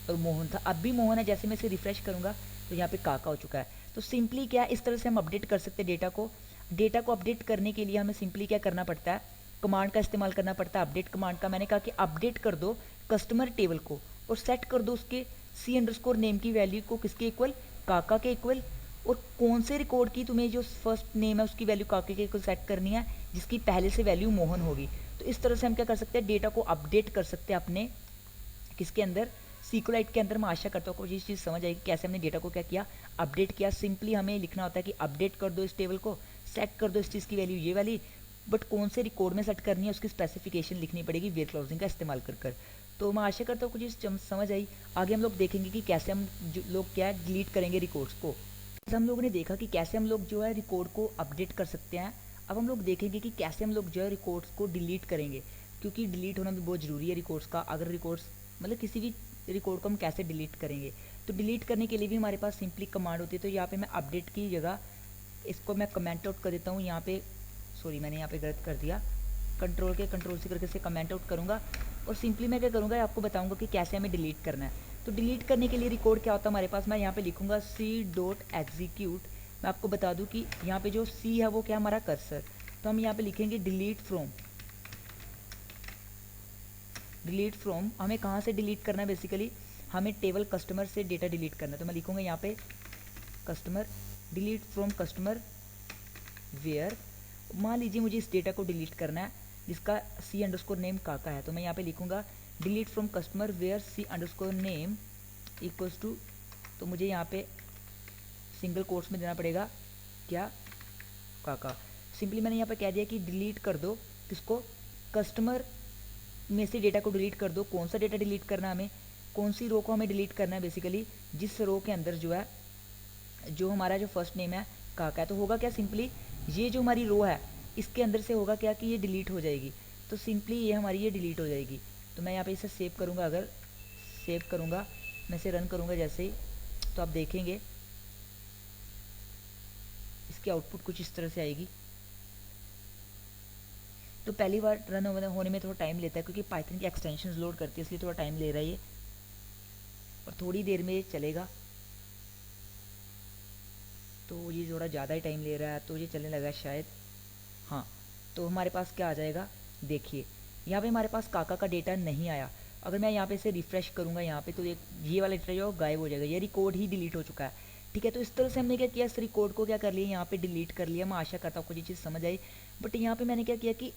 और मोहन था, अब भी मोहन है। जैसे मैं इसे रिफ्रेश करूँगा तो यहाँ पे काका हो चुका है। तो सिंपली क्या, इस तरह से हम अपडेट कर सकते हैं डेटा को। डेटा को अपडेट करने के लिए हमें सिंपली क्या करना पड़ता है, कमांड का इस्तेमाल करना पड़ता है, अपडेट कमांड का। मैंने कहा कि अपडेट कर दो कस्टमर टेबल को और सेट कर दो उसके सी अंडरस्कोर नेम की वैल्यू को किसके इक्वल, काका के इक्वल। और कौन से रिकॉर्ड की तुम्हें जो फर्स्ट नेम है उसकी वैल्यू काके के इक्वल सेट करनी है, जिसकी पहले से वैल्यू मोहन होगी। तो इस तरह से हम क्या कर सकते हैं, डेटा को अपडेट कर सकते हैं अपने किसके अंदर, SQLite के अंदर। मैं आशा करता हूँ आपको ये चीज़ समझ आएगी कैसे हमने डेटा को क्या किया, अपडेट किया। सिंपली हमें लिखना होता है कि अपडेट कर दो इस टेबल को, सेट कर दो इस चीज़ की वैल्यू ये वाली, बट कौन से रिकॉर्ड में सेट करनी है उसकी स्पेसिफिकेशन लिखनी पड़ेगी वेयर क्लाउजिंग का इस्तेमाल कर। तो मैं आशा करता हूँ कुछ चीज़ समझ आई। आगे हम लोग देखेंगे कि कैसे हम लोग क्या है डिलीट करेंगे रिकॉर्ड्स को। हम लोगों ने देखा कि कैसे हम लोग जो है रिकॉर्ड को अपडेट कर सकते हैं। अब हम लोग देखेंगे कि कैसे हम लोग जो है रिकॉर्ड्स को डिलीट करेंगे, क्योंकि डिलीट होना भी बहुत ज़रूरी है रिकॉर्ड्स का। अगर रिकॉर्ड्स मतलब किसी भी रिकॉर्ड को हम कैसे डिलीट करेंगे, तो डिलीट करने के लिए भी हमारे पास सिंपली कमांड होती है। तो यहाँ पे मैं अपडेट की जगह इसको मैं कमेंट आउट कर देता हूँ। यहाँ पे सॉरी मैंने यहाँ पे गलत कर दिया, कंट्रोल से करके इसे कमेंट आउट करूँगा और सिंपली मैं क्या करूँगा आपको बताऊँगा कि कैसे हमें डिलीट करना है। तो डिलीट करने के लिए रिकॉर्ड क्या होता है हमारे पास, मैं यहाँ पे लिखूँगा सी डॉट एग्जीक्यूट। मैं आपको बता दूँ कि यहाँ पे जो सी है वो क्या हमारा कर्सर, तो हम यहाँ पे लिखेंगे डिलीट फ्रॉम। डिलीट फ्रॉम हमें कहाँ से डिलीट करना है, बेसिकली हमें टेबल कस्टमर से डेटा डिलीट करना है। तो मैं लिखूँगा यहाँ पे customer, delete from customer where, मान लीजिए मुझे इस डेटा को डिलीट करना है जिसका सी अंडरस्कोर नेम काका है, तो मैं यहाँ पे लिखूँगा delete from customer where C underscore name equals to, तो मुझे यहाँ पे सिंगल कोट्स में देना पड़ेगा क्या, काका। सिंपली मैंने यहाँ पे कह दिया कि डिलीट कर दो किसको, कस्टमर में से डेटा को डिलीट कर दो। कौन सा डेटा डिलीट करना है हमें, कौन सी रो को हमें डिलीट करना है, बेसिकली जिस रो के अंदर जो है जो हमारा जो फर्स्ट नेम है काका है। तो होगा क्या, सिंपली ये जो हमारी रो है इसके अंदर से होगा क्या कि ये डिलीट हो जाएगी, तो सिंपली ये हमारी ये डिलीट हो जाएगी। तो मैं यहाँ पे इसे सेव करूँगा, अगर सेव करूँगा मैं इसे रन करूँगा जैसे ही, तो आप देखेंगे इसकी आउटपुट कुछ इस तरह से आएगी। तो पहली बार रन होने में थोड़ा टाइम लेता है क्योंकि पाइथन की एक्सटेंशंस लोड करती है, इसलिए थोड़ा टाइम ले रहा है ये, और थोड़ी देर में ये चलेगा। तो ये थोड़ा ज़्यादा ही टाइम ले रहा है, तो ये चलने लगा शायद। हाँ, तो हमारे पास क्या आ जाएगा, देखिए यहाँ पे हमारे पास काका का डेटा नहीं आया। अगर मैं यहाँ पे इसे रिफ़्रेश करूँगा यहाँ पे, तो ये वाला डेटा जो गायब हो जाएगा, ये रिकॉर्ड ही डिलीट हो चुका है। ठीक है, तो इस तरह से हमने क्या किया, इस रिकॉर्ड को क्या कर लिया, यहाँ पे डिलीट कर लिया। मैं आशा करता हूँ आपको ये चीज़ समझ आई। बट यहाँ पे मैंने क्या किया कि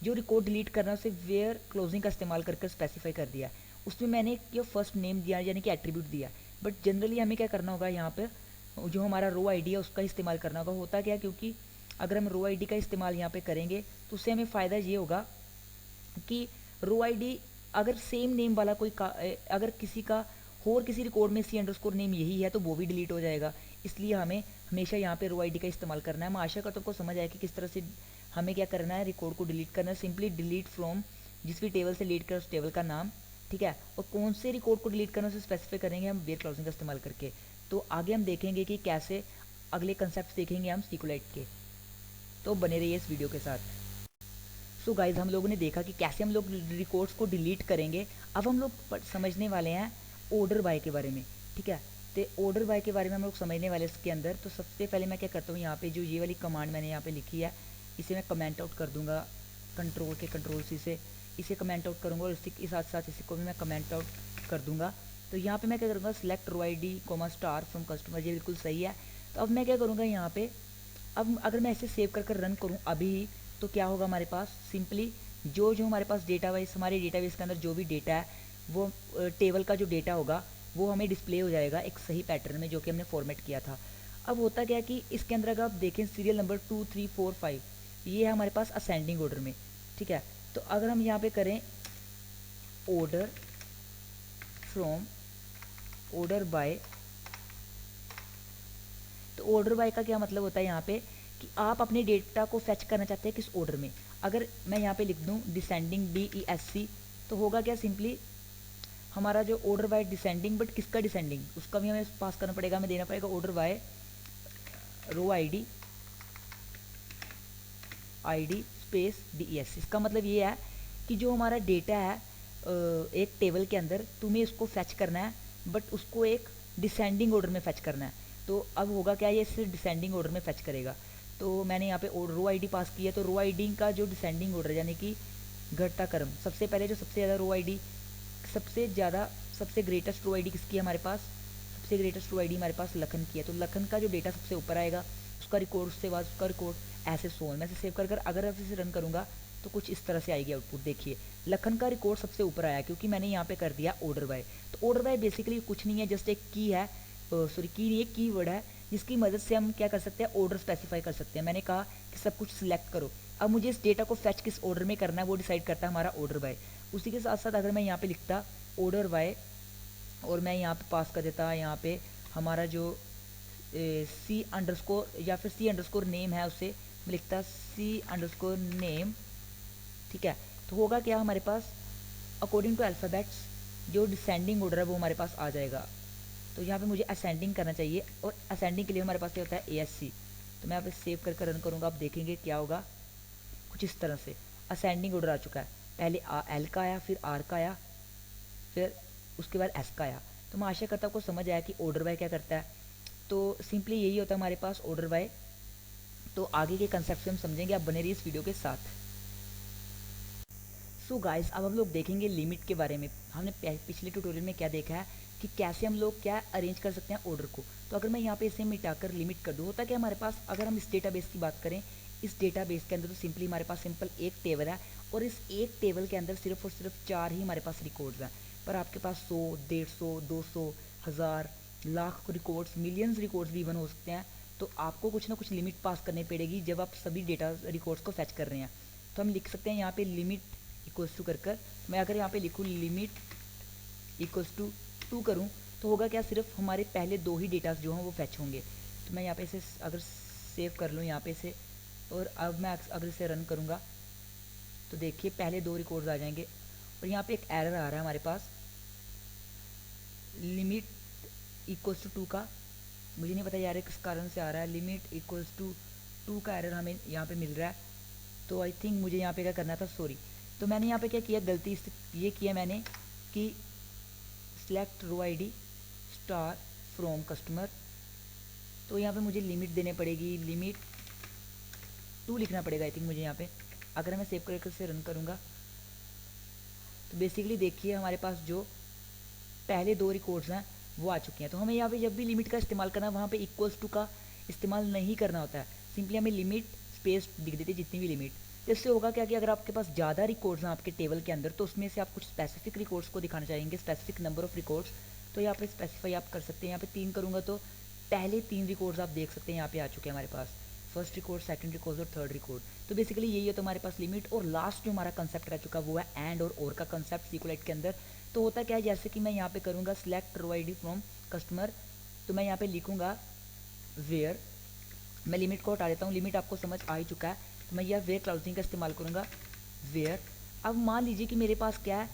जो रिकॉर्ड डिलीट करना है उसे वेयर क्लोजिंग का इस्तेमाल करके स्पेसिफाई कर दिया। उसमें मैंने ये फर्स्ट नेम दिया यानी कि एट्रीब्यूट दिया। बट जनरली हमें क्या करना होगा, यहाँ पर जो हमारा रो आईडी है उसका इस्तेमाल करना होगा। होता क्या, क्योंकि अगर हम रो आईडी का इस्तेमाल यहाँ पे करेंगे तो उससे हमें फ़ायदा ये होगा कि रो आईडी अगर सेम नेम वाला कोई अगर किसी का और किसी रिकॉर्ड में सी अंडरस्कोर नेम यही है तो वो भी डिलीट हो जाएगा। इसलिए हमें हमेशा यहाँ पे रो आईडी का इस्तेमाल करना है। मैं आशा करता हूँ आपको समझ आया कि किस तरह से हमें क्या करना है, रिकॉर्ड को डिलीट करना है। सिंपली डिलीट फ्रॉम, जिस भी टेबल से डिलीट कर उस टेबल का नाम, ठीक है, और कौन से रिकॉर्ड को डिलीट करना उसे स्पेसिफाई करेंगे हम वेयर क्लोजिंग का इस्तेमाल करके। तो आगे हम देखेंगे कि कैसे, अगले कंसेप्ट देखेंगे हम SQLite के। तो बने रहिए इस वीडियो के साथ। सो गाइज, हम लोगों ने देखा कि कैसे हम लोग रिकॉर्ड्स को डिलीट करेंगे। अब हम लोग समझने वाले हैं ऑर्डर बाय के बारे में। ठीक है, तो ऑर्डर बाय के बारे में हम लोग समझने वाले इसके अंदर। तो सबसे पहले मैं क्या करता हूँ, यहाँ पे जो ये वाली कमांड मैंने यहाँ पे लिखी है इसे मैं कमेंट आउट कर दूंगा, कंट्रोल सी से इसे कमेंट आउट करूँगा, और इसी के साथ साथ इसी को भी मैं कमेंट आउट कर दूंगा। तो यहाँ पे मैं क्या करूँगा, select row ID, star from customer, ये बिल्कुल सही है। तो अब मैं क्या करूँगा यहाँ पे, अब अगर मैं इसे सेव कर रन करूँ अभी, तो क्या होगा हमारे पास, सिंपली जो हमारे पास डेटाबेस, हमारे डेटाबेस के अंदर जो भी डेटा है वो टेबल का जो डेटा होगा वो हमें डिस्प्ले हो जाएगा एक सही पैटर्न में जो कि हमने फॉर्मेट किया था। अब होता क्या है कि इसके अंदर अगर आप देखें सीरियल नंबर 2 3 4 5 ये है हमारे पास असेंडिंग ऑर्डर में। ठीक है, तो अगर हम यहाँ पे करें ऑर्डर फ्रॉम ऑर्डर बाय, तो ऑर्डर बाय का क्या मतलब होता है यहाँ पे कि आप अपने डेटा को फैच करना चाहते हैं किस ऑर्डर में। अगर मैं यहाँ पे लिख दूँ डिसेंडिंग DESC, तो होगा क्या, सिंपली हमारा जो ऑर्डर बाय डिसेंडिंग, बट किसका डिसेंडिंग उसका भी हमें पास करना पड़ेगा, हमें देना पड़ेगा order by row ID space DESC। इसका मतलब ये है कि जो हमारा डेटा है एक टेबल के अंदर, तुम्हें उसको फैच करना है बट उसको एक डिसेंडिंग ऑर्डर में फैच करना है। तो अब होगा क्या, ये सिर्फ डिसेंडिंग ऑर्डर में फैच करेगा। तो मैंने यहाँ पे रो ID पास किया, तो रो ID का जो डिसेंडिंग ऑर्डर यानी कि घटता क्रम, सबसे पहले जो सबसे ज़्यादा रो ID, सबसे ग्रेटेस्ट रो ID किसकी है हमारे पास, सबसे ग्रेटेस्ट रो ID हमारे पास लखन की है। तो लखन का जो डेटा सबसे ऊपर आएगा उसका रिकॉर्ड, उसके बाद उसका रिकॉर्ड ऐसे सोन। मैं इसे सेव कर अगर इसे रन करूँगा तो कुछ इस तरह से आएगी आउटपुट। देखिए लखन का रिकॉर्ड सबसे ऊपर आया क्योंकि मैंने यहाँ पे कर दिया ऑर्डर बाय। तो ऑर्डर बाय बेसिकली कुछ नहीं है, जस्ट एक की है, सॉरी की नहीं, एक कीवर्ड है जिसकी मदद से हम क्या कर सकते हैं, ऑर्डर स्पेसिफाई कर सकते हैं। मैंने कहा कि सब कुछ सिलेक्ट करो, अब मुझे इस डेटा को फैच किस ऑर्डर में करना है वो डिसाइड करता है हमारा ऑर्डर बाय। उसी के साथ साथ अगर मैं यहाँ पे लिखता ऑर्डर बाय और मैं यहाँ पे पास कर देता यहाँ पे हमारा जो सी अंडरस्कोर या फिर सी अंडरस्कोर नेम है, उसे मैं लिखता सी अंडरस्कोर नेम। ठीक है, तो होगा क्या हमारे पास अकॉर्डिंग टू अल्फ़ाबेट्स जो डिसेंडिंग ऑर्डर है वो हमारे पास आ जाएगा। तो यहाँ पे मुझे असेंडिंग करना चाहिए, और असेंडिंग के लिए हमारे पास क्या होता है ASC। तो मैं यहाँ पे सेव कर रन करूँगा, आप देखेंगे क्या होगा, कुछ इस तरह से असेंडिंग ऑर्डर आ चुका है। पहले L का आया, फिर R का आया, फिर उसके बाद S का आया। तो मैं आशा करता हूँ आपको समझ आया कि ऑर्डर बाय क्या करता है। तो सिंपली यही होता है हमारे पास ऑर्डर बाय। तो आगे के कंसेप्ट हम समझेंगे, आप बने रहिए इस वीडियो के साथ। सो गाइस, अब हम लोग देखेंगे लिमिट के बारे में। हमने पिछले ट्यूटोरियल में क्या देखा है कि कैसे हम लोग क्या अरेंज कर सकते हैं ऑर्डर को। तो अगर मैं यहाँ पे इसे मिटाकर लिमिट कर दूँ, होता क्या हमारे पास, अगर हम इस डेटाबेस की बात करें, इस डेटाबेस के अंदर तो सिंपली हमारे पास सिंपल एक टेबल है, और इस एक टेबल के अंदर सिर्फ और सिर्फ 4 ही हमारे पास रिकॉर्ड्स हैं। पर आपके पास 100, 150, 200, 1000, लाख रिकॉर्ड्स, मिलियंस रिकॉर्ड्स भी इवन हो सकते हैं। तो आपको कुछ ना कुछ लिमिट पास करनी पड़ेगी जब आप सभी डेटा रिकॉर्ड्स को फैच कर रहे हैं। तो हम लिख सकते हैं यहाँ पे लिमिट इक्वल्स टू कर मैं अगर यहाँ पे लिखूँ लिमिट इक्वल्स टू 2 करूँ, तो होगा क्या, सिर्फ हमारे पहले 2 ही डेटास जो हैं वो फैच होंगे। तो मैं यहाँ पे इसे अगर सेव कर लूँ यहाँ पे से, और अब मैं अगर इसे रन करूँगा तो देखिए पहले 2 रिकॉर्ड्स आ जाएंगे। और यहाँ पे एक एरर आ रहा है हमारे पास लिमिट इक्वल्स टू 2 का। मुझे नहीं पता यार किस कारण से आ रहा है, लिमिट इक्वल्स टू 2 का एरर हमें यहाँ पे मिल रहा है। तो आई थिंक मुझे यहाँ पे क्या करना था, सॉरी। तो मैंने यहाँ पे क्या किया, गलती से ये किया मैंने कि select row ID star from customer. तो यहाँ पे मुझे लिमिट देने पड़ेगी, लिमिट 2 लिखना पड़ेगा आई थिंक मुझे यहाँ पे। अगर मैं सेव करके से रन करूँगा तो बेसिकली देखिए हमारे पास जो पहले 2 रिकॉर्ड्स हैं वो आ चुके हैं। तो हमें यहाँ पे जब भी लिमिट का इस्तेमाल करना है, वहाँ पे इक्वल्स टू का इस्तेमाल नहीं करना होता है, सिंपली हमें लिमिट स्पेस दिख देती है जितनी भी लिमिट। तो इससे होगा क्या कि अगर आपके पास ज़्यादा रिकॉर्ड्स हैं आपके टेबल के अंदर, तो उसमें से आप कुछ स्पेसिफिक रिकॉर्ड्स को दिखाना चाहेंगे, स्पेसिफिक नंबर ऑफ रिकॉर्ड्स, तो यहाँ पे स्पेसिफाई आप कर सकते हैं। यहाँ पे 3 करूँगा तो पहले 3 रिकॉर्ड्स आप देख सकते हैं यहाँ पे आ चुके हैं हमारे पास, फर्स्ट रिकॉर्ड, सेकंड रिकॉर्ड और थर्ड रिकॉर्ड। तो बेसिकली यही है तो हमारे पास लिमिट। और लास्ट जो हमारा कंसेप्ट रह चुका वो है एंड और का कंसेप्ट SQLite के अंदर। तो होता क्या है, जैसे कि मैं यहाँ पे करूँगा select row ID from customer, तो मैं यहाँ पे लिखूँगा वेयर, मैं लिमिट को हटा देता हूँ, लिमिट आपको समझ आ ही चुका है। तो मैं यह वेयर क्लाउजिंग का इस्तेमाल करूँगा, वेयर। अब मान लीजिए कि मेरे पास क्या है,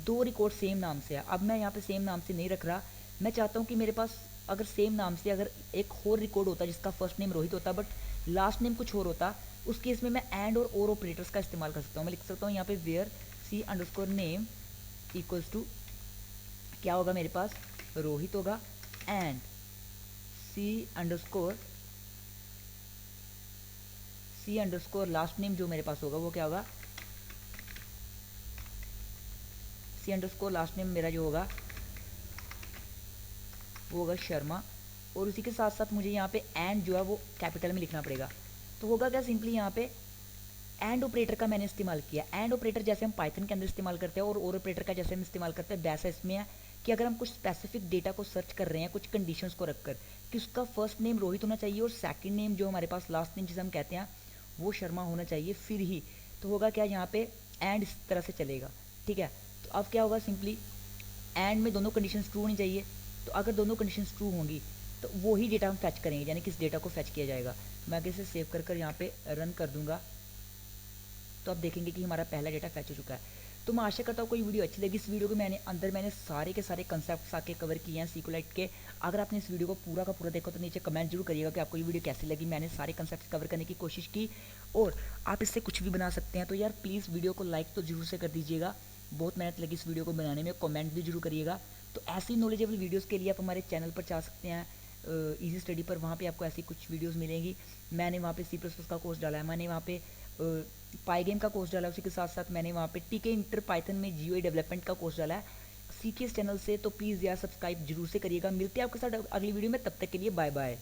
2 रिकॉर्ड सेम नाम से है। अब मैं यहाँ पे सेम नाम से नहीं रख रहा, मैं चाहता हूँ कि मेरे पास अगर सेम नाम से अगर एक और रिकॉर्ड होता जिसका फर्स्ट नेम रोहित होता बट लास्ट नेम कुछ और होता, उस केस में मैं एंड और ऑपरेटर्स का इस्तेमाल कर सकता हूँ। मैं लिख सकता हूँ यहाँ पे वेयर C_name इक्वल्स टू क्या होगा, मेरे पास रोहित होगा, एंड C_, लास्ट नेम जो मेरे पास होगा वो क्या होगा, C_, लास्ट नेम मेरा जो होगा वो होगा शर्मा। और उसी के साथ साथ मुझे यहाँ पे एंड जो है वो कैपिटल में लिखना पड़ेगा। तो होगा क्या, सिंपली यहाँ पे एंड ऑपरेटर का मैंने इस्तेमाल किया। एंड ऑपरेटर जैसे हम पाइथन के अंदर इस्तेमाल करते हैं और ऑपरेटर का जैसे हम इस्तेमाल करते हैं, वैसा इसमें है कि अगर हम कुछ स्पेसिफिक डेटा को सर्च कर रहे हैं कुछ कंडीशंस को रखकर कि उसका फर्स्ट नेम रोहित होना चाहिए और सेकंड नेम जो हमारे पास लास्ट नेम जिसे हम कहते हैं वो शर्मा होना चाहिए, फिर ही तो होगा क्या, यहाँ पे एंड इस तरह से चलेगा। ठीक है, तो अब क्या होगा, सिंपली एंड में दोनों कंडीशंस ट्रू होनी चाहिए। तो अगर दोनों कंडीशंस ट्रू होंगी तो वो ही डेटा हम फैच करेंगे, यानी कि इस डेटा को फैच किया जाएगा। मैं आगे से सेव कर यहाँ पे रन कर दूंगा तो आप देखेंगे कि हमारा पहला डेटा फैच हो चुका है। तो मैं आशा करता हूँ कोई वीडियो अच्छी लगी। इस वीडियो के मैंने सारे के सारे कंसेप्ट्स आके कवर किए हैं SQLite के। अगर आपने इस वीडियो को पूरा का पूरा देखा तो नीचे कमेंट जरूर करिएगा कि आपको ये वीडियो कैसी लगी। मैंने सारे कंसेप्ट कवर करने की कोशिश की और आप इससे कुछ भी बना सकते हैं। तो यार प्लीज़ वीडियो को लाइक तो जरूर से कर दीजिएगा, बहुत मेहनत लगी इस वीडियो को बनाने में। कमेंट भी जरूर करिएगा। तो ऐसी नॉलेजेबल वीडियोज़ के लिए आप हमारे चैनल पर जा सकते हैं ईजी स्टडी पर, वहाँ पे आपको ऐसी कुछ वीडियोस मिलेंगी। मैंने वहाँ पे C++ का कोर्स डाला है, मैंने वहाँ पे पाईगेम का कोर्स डाला है, उसी के साथ साथ मैंने वहाँ पे TK इंटर पाइथन में GUI डेवलपमेंट का कोर्स डाला है सीखिए इस चैनल से। तो प्लीज़ यार सब्सक्राइब जरूर से करिएगा। मिलते हैं आपके साथ अगली वीडियो में, तब तक के लिए बाय बाय।